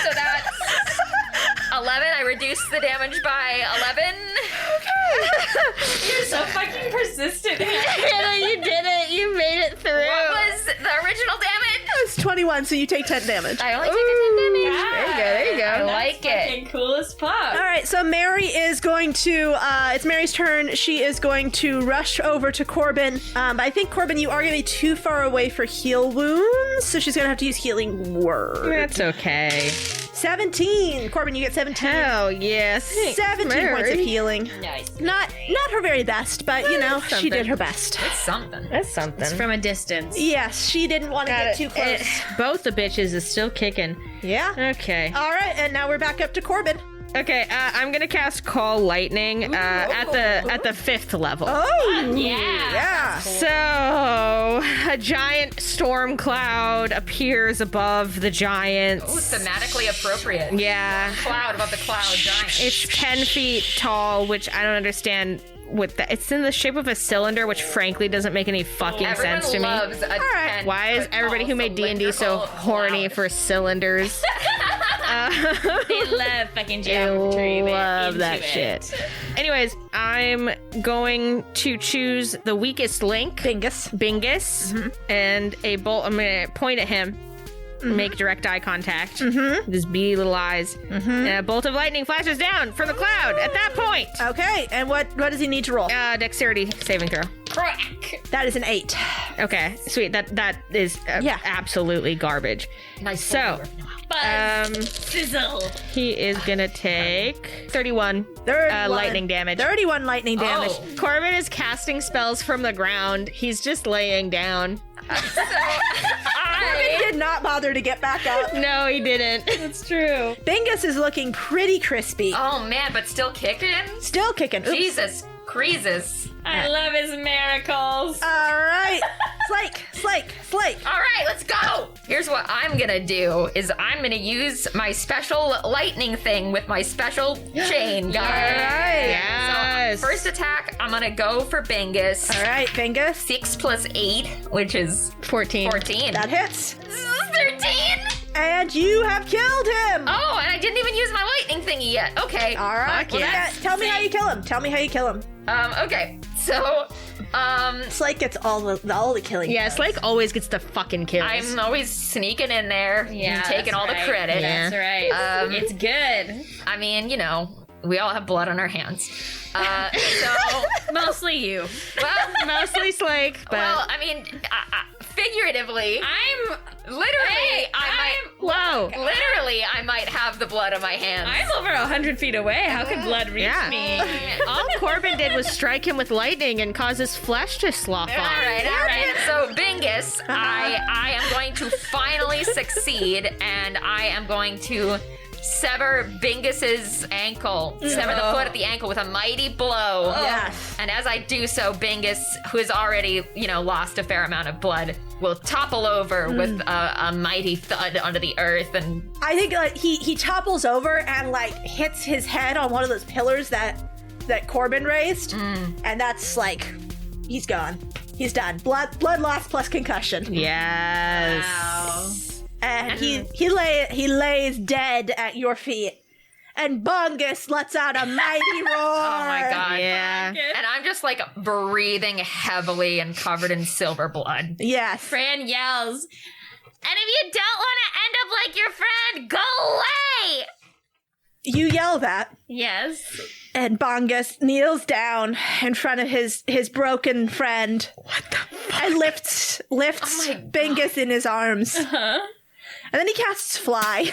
So that's 11. I reduce the damage by 11. You're so fucking persistent. Hannah, you did it. You made it through. What was the original damage? It's 21, so you take 10 damage. I only take a 10 damage. There you go. I like it. Fucking cool as fuck. All right, so Maeri is going to, it's Mary's turn. She is going to rush over to Corbin. But I think, Corbin, you are going to be too far away for heal wounds, so she's going to have to use healing word. That's okay. 17. Corbin, you get 17. Hell yes. 17 points of healing. Nice. Not her very best, but, you know, she something. did her best. It's something. That's something. It's from a distance. Yes, she didn't want to get too close. Both the bitches is still kicking. Yeah. Okay. All right, and now we're back up to Corbin. Okay, I'm gonna cast Call Lightning at the 5th level. Oh, Yeah. So a giant storm cloud appears above the giants. Ooh, thematically appropriate. Yeah. Cloud above the cloud giant. It's 10 feet tall, which I don't understand. With that, it's in the shape of a cylinder, which frankly doesn't make any fucking Everyone sense to me. loves a 10 Why is everybody who made D&D so horny for cylinders? They love fucking geometry. I love that shit. Anyways, I'm going to choose the weakest link, Bingus, and a bolt. I'm going to point at him, make direct eye contact, his beady little eyes, and a bolt of lightning flashes down from the cloud at that point. Okay, and what does he need to roll? Dexterity saving throw. Crack. That is an 8. Okay, sweet. That is absolutely garbage. Nice. So, Sizzle. he is gonna take 31 lightning damage. 31 lightning damage. Oh. Corbin is casting spells from the ground. He's just laying down. Corbin did not bother to get back up. No, he didn't. It's true. Bingus is looking pretty crispy. Oh man, but still kicking? Still kicking. Oops. Jesus Creases. I love his miracles. All right. Slake. All right, let's go. Here's what I'm gonna do: is I'm gonna use my special lightning thing with my special chain, guys. All right. Yes. So first attack, I'm gonna go for Bingus. All right, Bingus. 6 plus 8, which is 14. 14. That hits. 13. And you have killed him. Oh, and I didn't even use my lightning thingy yet. Okay. All right. Fuck yeah. Tell me how you kill him. Okay. So, Slake gets all the killing. Yeah, Slake always gets the fucking kills. I'm always sneaking in there Yeah, and taking that's all the right. credit. Yeah. That's right. It's good. I mean, you know, we all have blood on our hands. So, Mostly you. well, mostly Slake, but well, I mean, figuratively, I'm literally, whoa. I might have the blood on my hands. over 100 feet away. How could blood reach Yeah. me? All Corbin did was strike him with lightning and cause his flesh to slough All off. right. So, Bingus, I am going to finally succeed, and I am going to sever Bingus's ankle, sever the foot at the ankle with a mighty blow. Yes. And as I do so, Bingus, who has already, lost a fair amount of blood, will topple over with a mighty thud onto the earth. And I think he topples over and hits his head on one of those pillars that Corbin raised, and that's he's gone. He's done. Blood loss plus concussion. Yes. Wow. And he lays dead at your feet. And Bungus lets out a mighty roar. oh my god. Yeah. And I'm just just like breathing heavily and covered in silver blood. Yes. Fran yells, and if you don't want to end up like your friend, go away! You yell that. Yes. And Bongus kneels down in front of his broken friend. What the fuck? And lifts Bingus in his arms. Uh-huh. And then he casts Fly.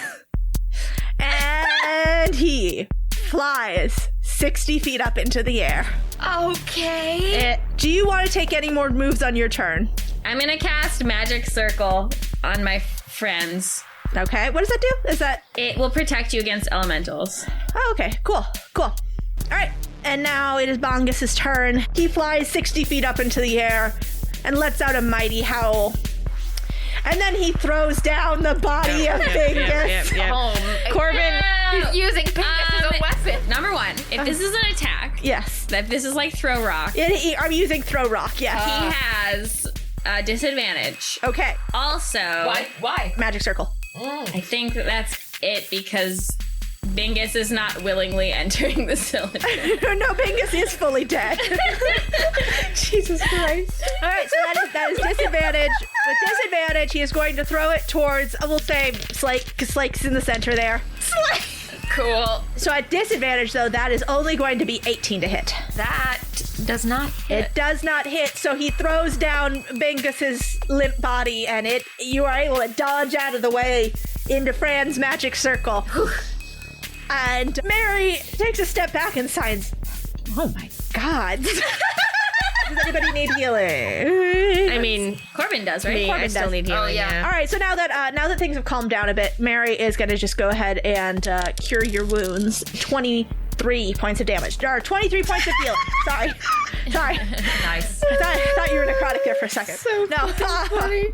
And he flies 60 feet up into the air. Okay. Do you want to take any more moves on your turn? I'm gonna cast Magic Circle on my friends. Okay. What does that do? Is that... It will protect you against elementals. Oh, okay. Cool. All right. And now it is Bongus's turn. He flies 60 feet up into the air and lets out a mighty howl. And then he throws down the body of Bingus. Corbin, He's using Bingus as a weapon. Number one, if this is an attack, Yes. if this is like throw rock, I'm using throw rock, yes. he has a disadvantage. Okay. Also, Why? Magic circle. I think that's it because Bingus is not willingly entering the cylinder. No, Bingus is fully dead. Jesus Christ. All right, so that is disadvantage. With disadvantage, he is going to throw it towards, we'll say, Slake, because Slake's in the center there. Cool. So at disadvantage, though, that is only going to be 18 to hit. That does not hit. It does not hit, so he throws down Bingus's limp body, and you are able to dodge out of the way into Fran's magic circle. And Maeri takes a step back and signs, "Oh my God." Does anybody need healing? I mean, Corbin does, right? me, I still need healing. Oh, yeah. All right, so now that things have calmed down a bit, Maeri is going to just go ahead and cure your wounds. 23 points of damage. Or 23 points of healing. Sorry. Nice. I thought you were necrotic there for a second. No. Funny.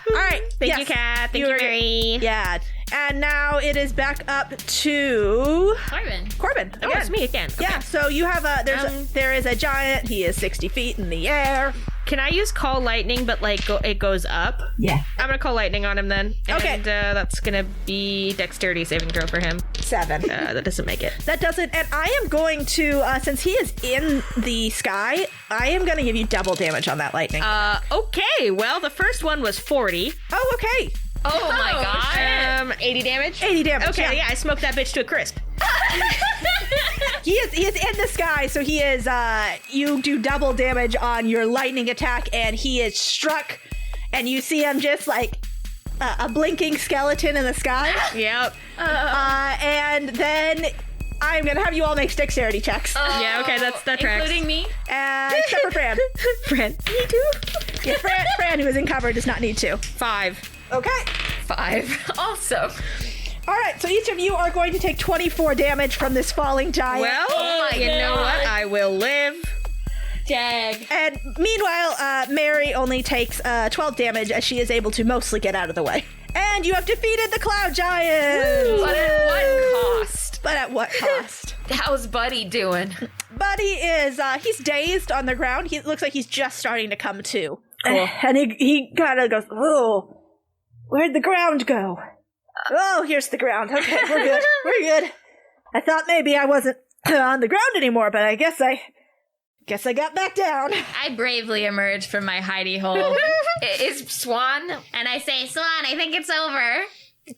All right. Thank you, Kat. Thank you, Maeri. Yeah. And now it is back up to Corbin. Oh, it's me again. Okay. Yeah. So you have there is a giant. He is 60 feet in the air. Can I use Call Lightning, but it goes up? Yeah. I'm gonna Call Lightning on him then. Okay. And that's gonna be Dexterity saving throw for him. 7. That doesn't make it. That doesn't. And I am going to, since he is in the sky, I am going to give you double damage on that lightning. Okay. Well, the first one was 40. Oh, okay. Oh my god. 80 damage. 80 damage. Okay. Yeah, I smoked that bitch to a crisp. He is in the sky, so he is, you do double damage on your lightning attack, and he is struck, and you see him just like a blinking skeleton in the sky. Yep. And then I'm gonna have you all make dexterity checks. Yeah, okay, that tracks. Including me? Except for Fran. Fran. Me too. Yeah, Fran, who is in cover, does not need to. 5. Okay. 5. Also. All right, so each of you are going to take 24 damage from this falling giant. Well, you know what? I will live. Jag. And meanwhile, Maeri only takes 12 damage as she is able to mostly get out of the way. And you have defeated the cloud giant! But at what cost? But at what cost? How's Buddy doing? Buddy is, he's dazed on the ground. He looks like he's just starting to come to. Cool. And he kind of goes, "Oh, where'd the ground go? Oh, here's the ground. Okay, we're good. We're good. I thought maybe I wasn't on the ground anymore, but I guess I got back down." I bravely emerge from my hidey hole. Is Swan? And I say, Swan, I think it's over.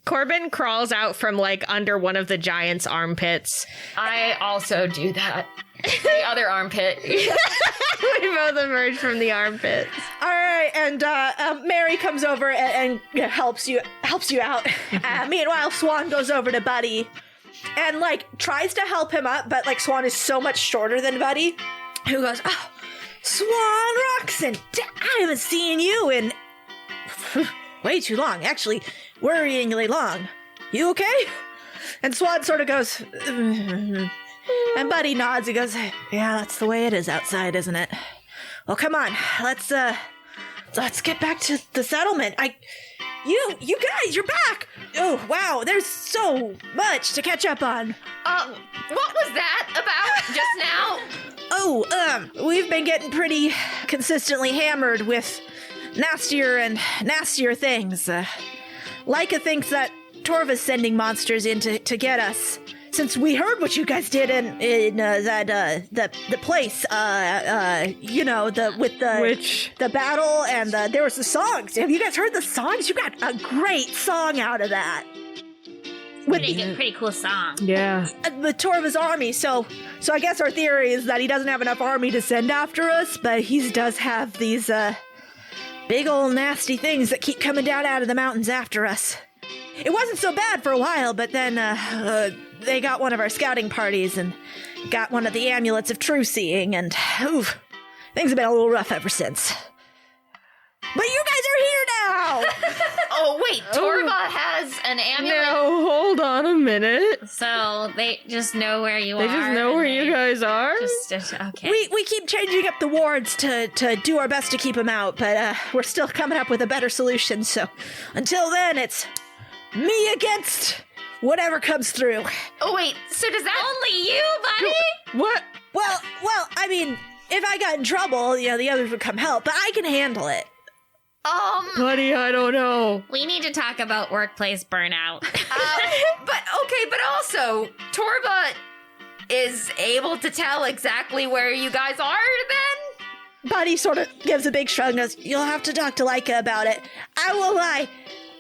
Corbin crawls out from under one of the giant's armpits. I also do that. The other armpit. We both emerge from the armpits. All right, and Maeri comes over and helps you out. Meanwhile, Swan goes over to Buddy and tries to help him up, but Swan is so much shorter than Buddy, who goes, "Oh, Swan Roxon, I haven't seen you in way too long. Actually, worryingly long. You okay?" And Swan sort of goes, and Buddy nods. He goes, "Yeah, that's the way it is outside, isn't it? Well, come on, let's get back to the settlement. You guys, you're back. Oh, wow, there's so much to catch up on." What was that about just now? Oh, we've been getting pretty consistently hammered with nastier and nastier things. Leica thinks that Torva's sending monsters in to get us. since we heard what you guys did in the place, the battle and there was the songs. Have you guys heard the songs? You got a great song out of that. Pretty cool song. Yeah. The Torva's army. So I guess our theory is that he doesn't have enough army to send after us, but he does have these big old nasty things that keep coming down out of the mountains after us. It wasn't so bad for a while, but then they got one of our scouting parties and got one of the amulets of true seeing, and things have been a little rough ever since. But you guys are here now! Oh, wait, Torva has an amulet? No, hold on a minute. So they just know where you are. They just know where you guys are? Okay. We keep changing up the wards to do our best to keep them out, but we're still coming up with a better solution, so until then, it's me against whatever comes through. Oh, wait, so does that... Only you, buddy? What? Well, I mean, if I got in trouble, the others would come help, but I can handle it. Buddy, I don't know. We need to talk about workplace burnout. but also, Torva is able to tell exactly where you guys are then? Buddy sort of gives a big shrug and goes, "You'll have to talk to Leica about it. I won't lie,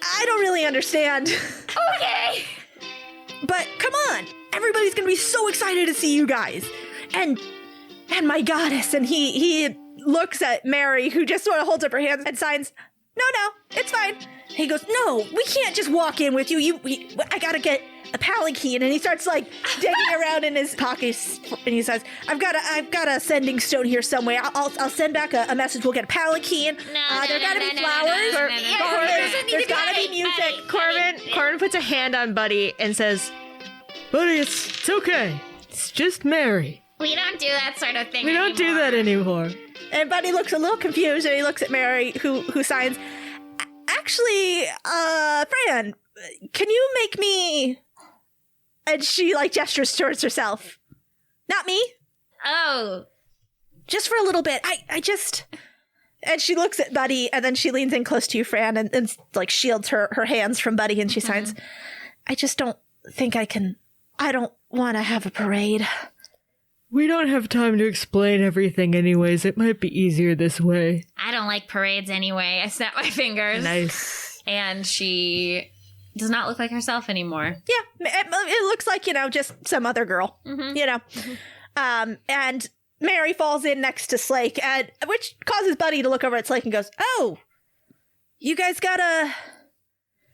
I don't really understand." Okay. But come on, everybody's gonna be so excited to see you guys. And my goddess, and he looks at Maeri, who just sort of holds up her hands and signs, no, it's fine. He goes, "No, we can't just walk in with you. I gotta get a palanquin." And he starts like digging around in his pockets, and he says, I've got a sending stone here somewhere. I'll send back a message. We'll get a palanquin. There gotta be flowers. There's gotta be music. Corbin puts a hand on Buddy and says, Buddy, it's okay. It's just Maeri. We don't do that sort of thing We don't do that anymore. And Buddy looks a little confused, and he looks at Maeri, who signs, "Actually, Fran, can you make me..." And she, gestures towards herself. "Not me. Oh. Just for a little bit. I just..." And she looks at Buddy, and then she leans in close to you, Fran, and shields her hands from Buddy, and she signs, "I just don't think I can... I don't want to have a parade." We don't have time to explain everything anyways. It might be easier this way. I don't like parades anyway. I snap my fingers. Nice. And she does not look like herself anymore. Yeah, it looks like, just some other girl, and Maeri falls in next to Slake, which causes Buddy to look over at Slake and goes, "Oh, you guys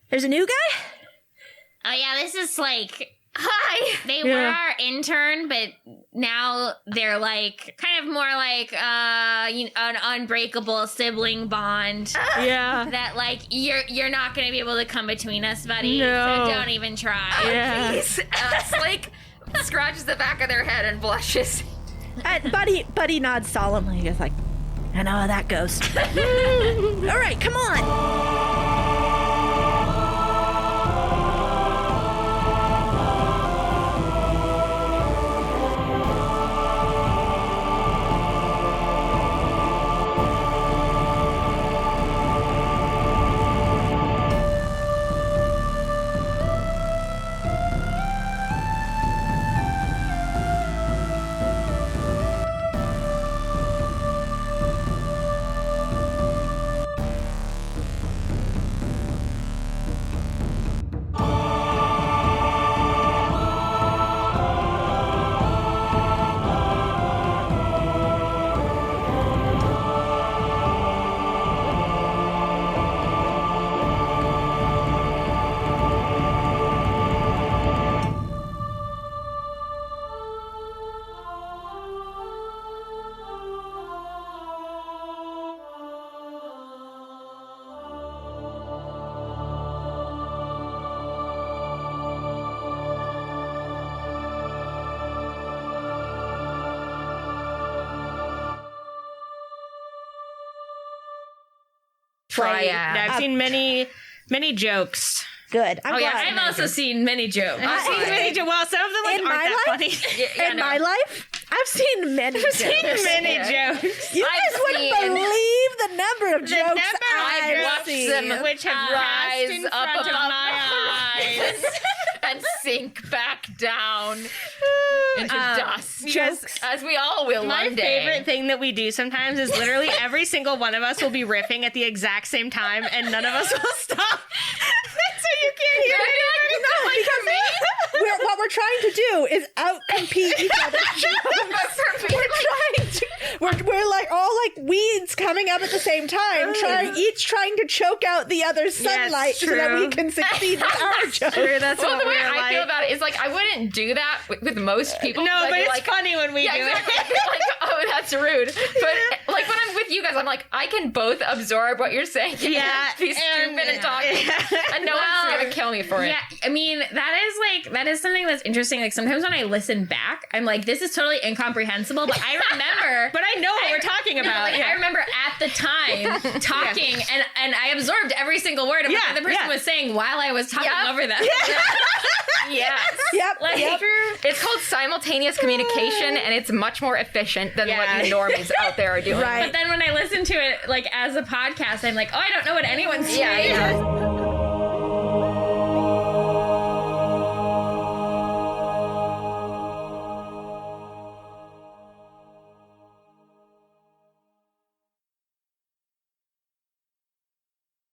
there's a new guy?" Oh yeah, this is Slake. Hi! They were our intern, but now they're kind of more like an unbreakable sibling bond. Yeah. That you're not gonna be able to come between us, buddy. No. So don't even try. Yeah. Please. Slake scratches the back of their head and blushes. And Buddy nods solemnly. He goes "I know how that goes." All right, come on. I've seen many jokes. Good. I'm glad. I've also seen many jokes. Well, some of them In aren't my that life? funny. In my life, I've seen many jokes. Many jokes. You guys wouldn't believe the number of jokes I've watched seen. them Which have rise rise in up front of above my eyes. and sink back down into dust. Jokes. As we all will My one day. favorite thing that we do sometimes is literally every single one of us will be riffing at the exact same time, and none of us will stop. So you can't hear it. No, because what we're trying to do is outcompete each other. We're like all like weeds coming up at the same time, each trying to choke out the other's sunlight so that we can succeed with our joke. True, that's Well, what the way we're I like. feel about it is like I wouldn't do that with most people. No, I'd but be it's like, funny when we do exactly. it. I'd be like, oh, that's rude. But like when I'm with you guys, I'm like, I can both absorb what you're saying. Yeah, and be stupid and talk, and no one's gonna kill me for it. Yeah, I mean, that is something that's interesting. Like, sometimes when I listen back, I'm like, this is totally incomprehensible, but I remember. But I know what we're talking about. Like, I remember at the time talking, and I absorbed every single word of what the other person was saying while I was talking over them. Yes. Yep. Like, it's called simultaneous communication, and it's much more efficient than what you normies out there are doing. Right. But then when I listen to it, like, as a podcast, I'm like, oh, I don't know what anyone's saying. Yeah.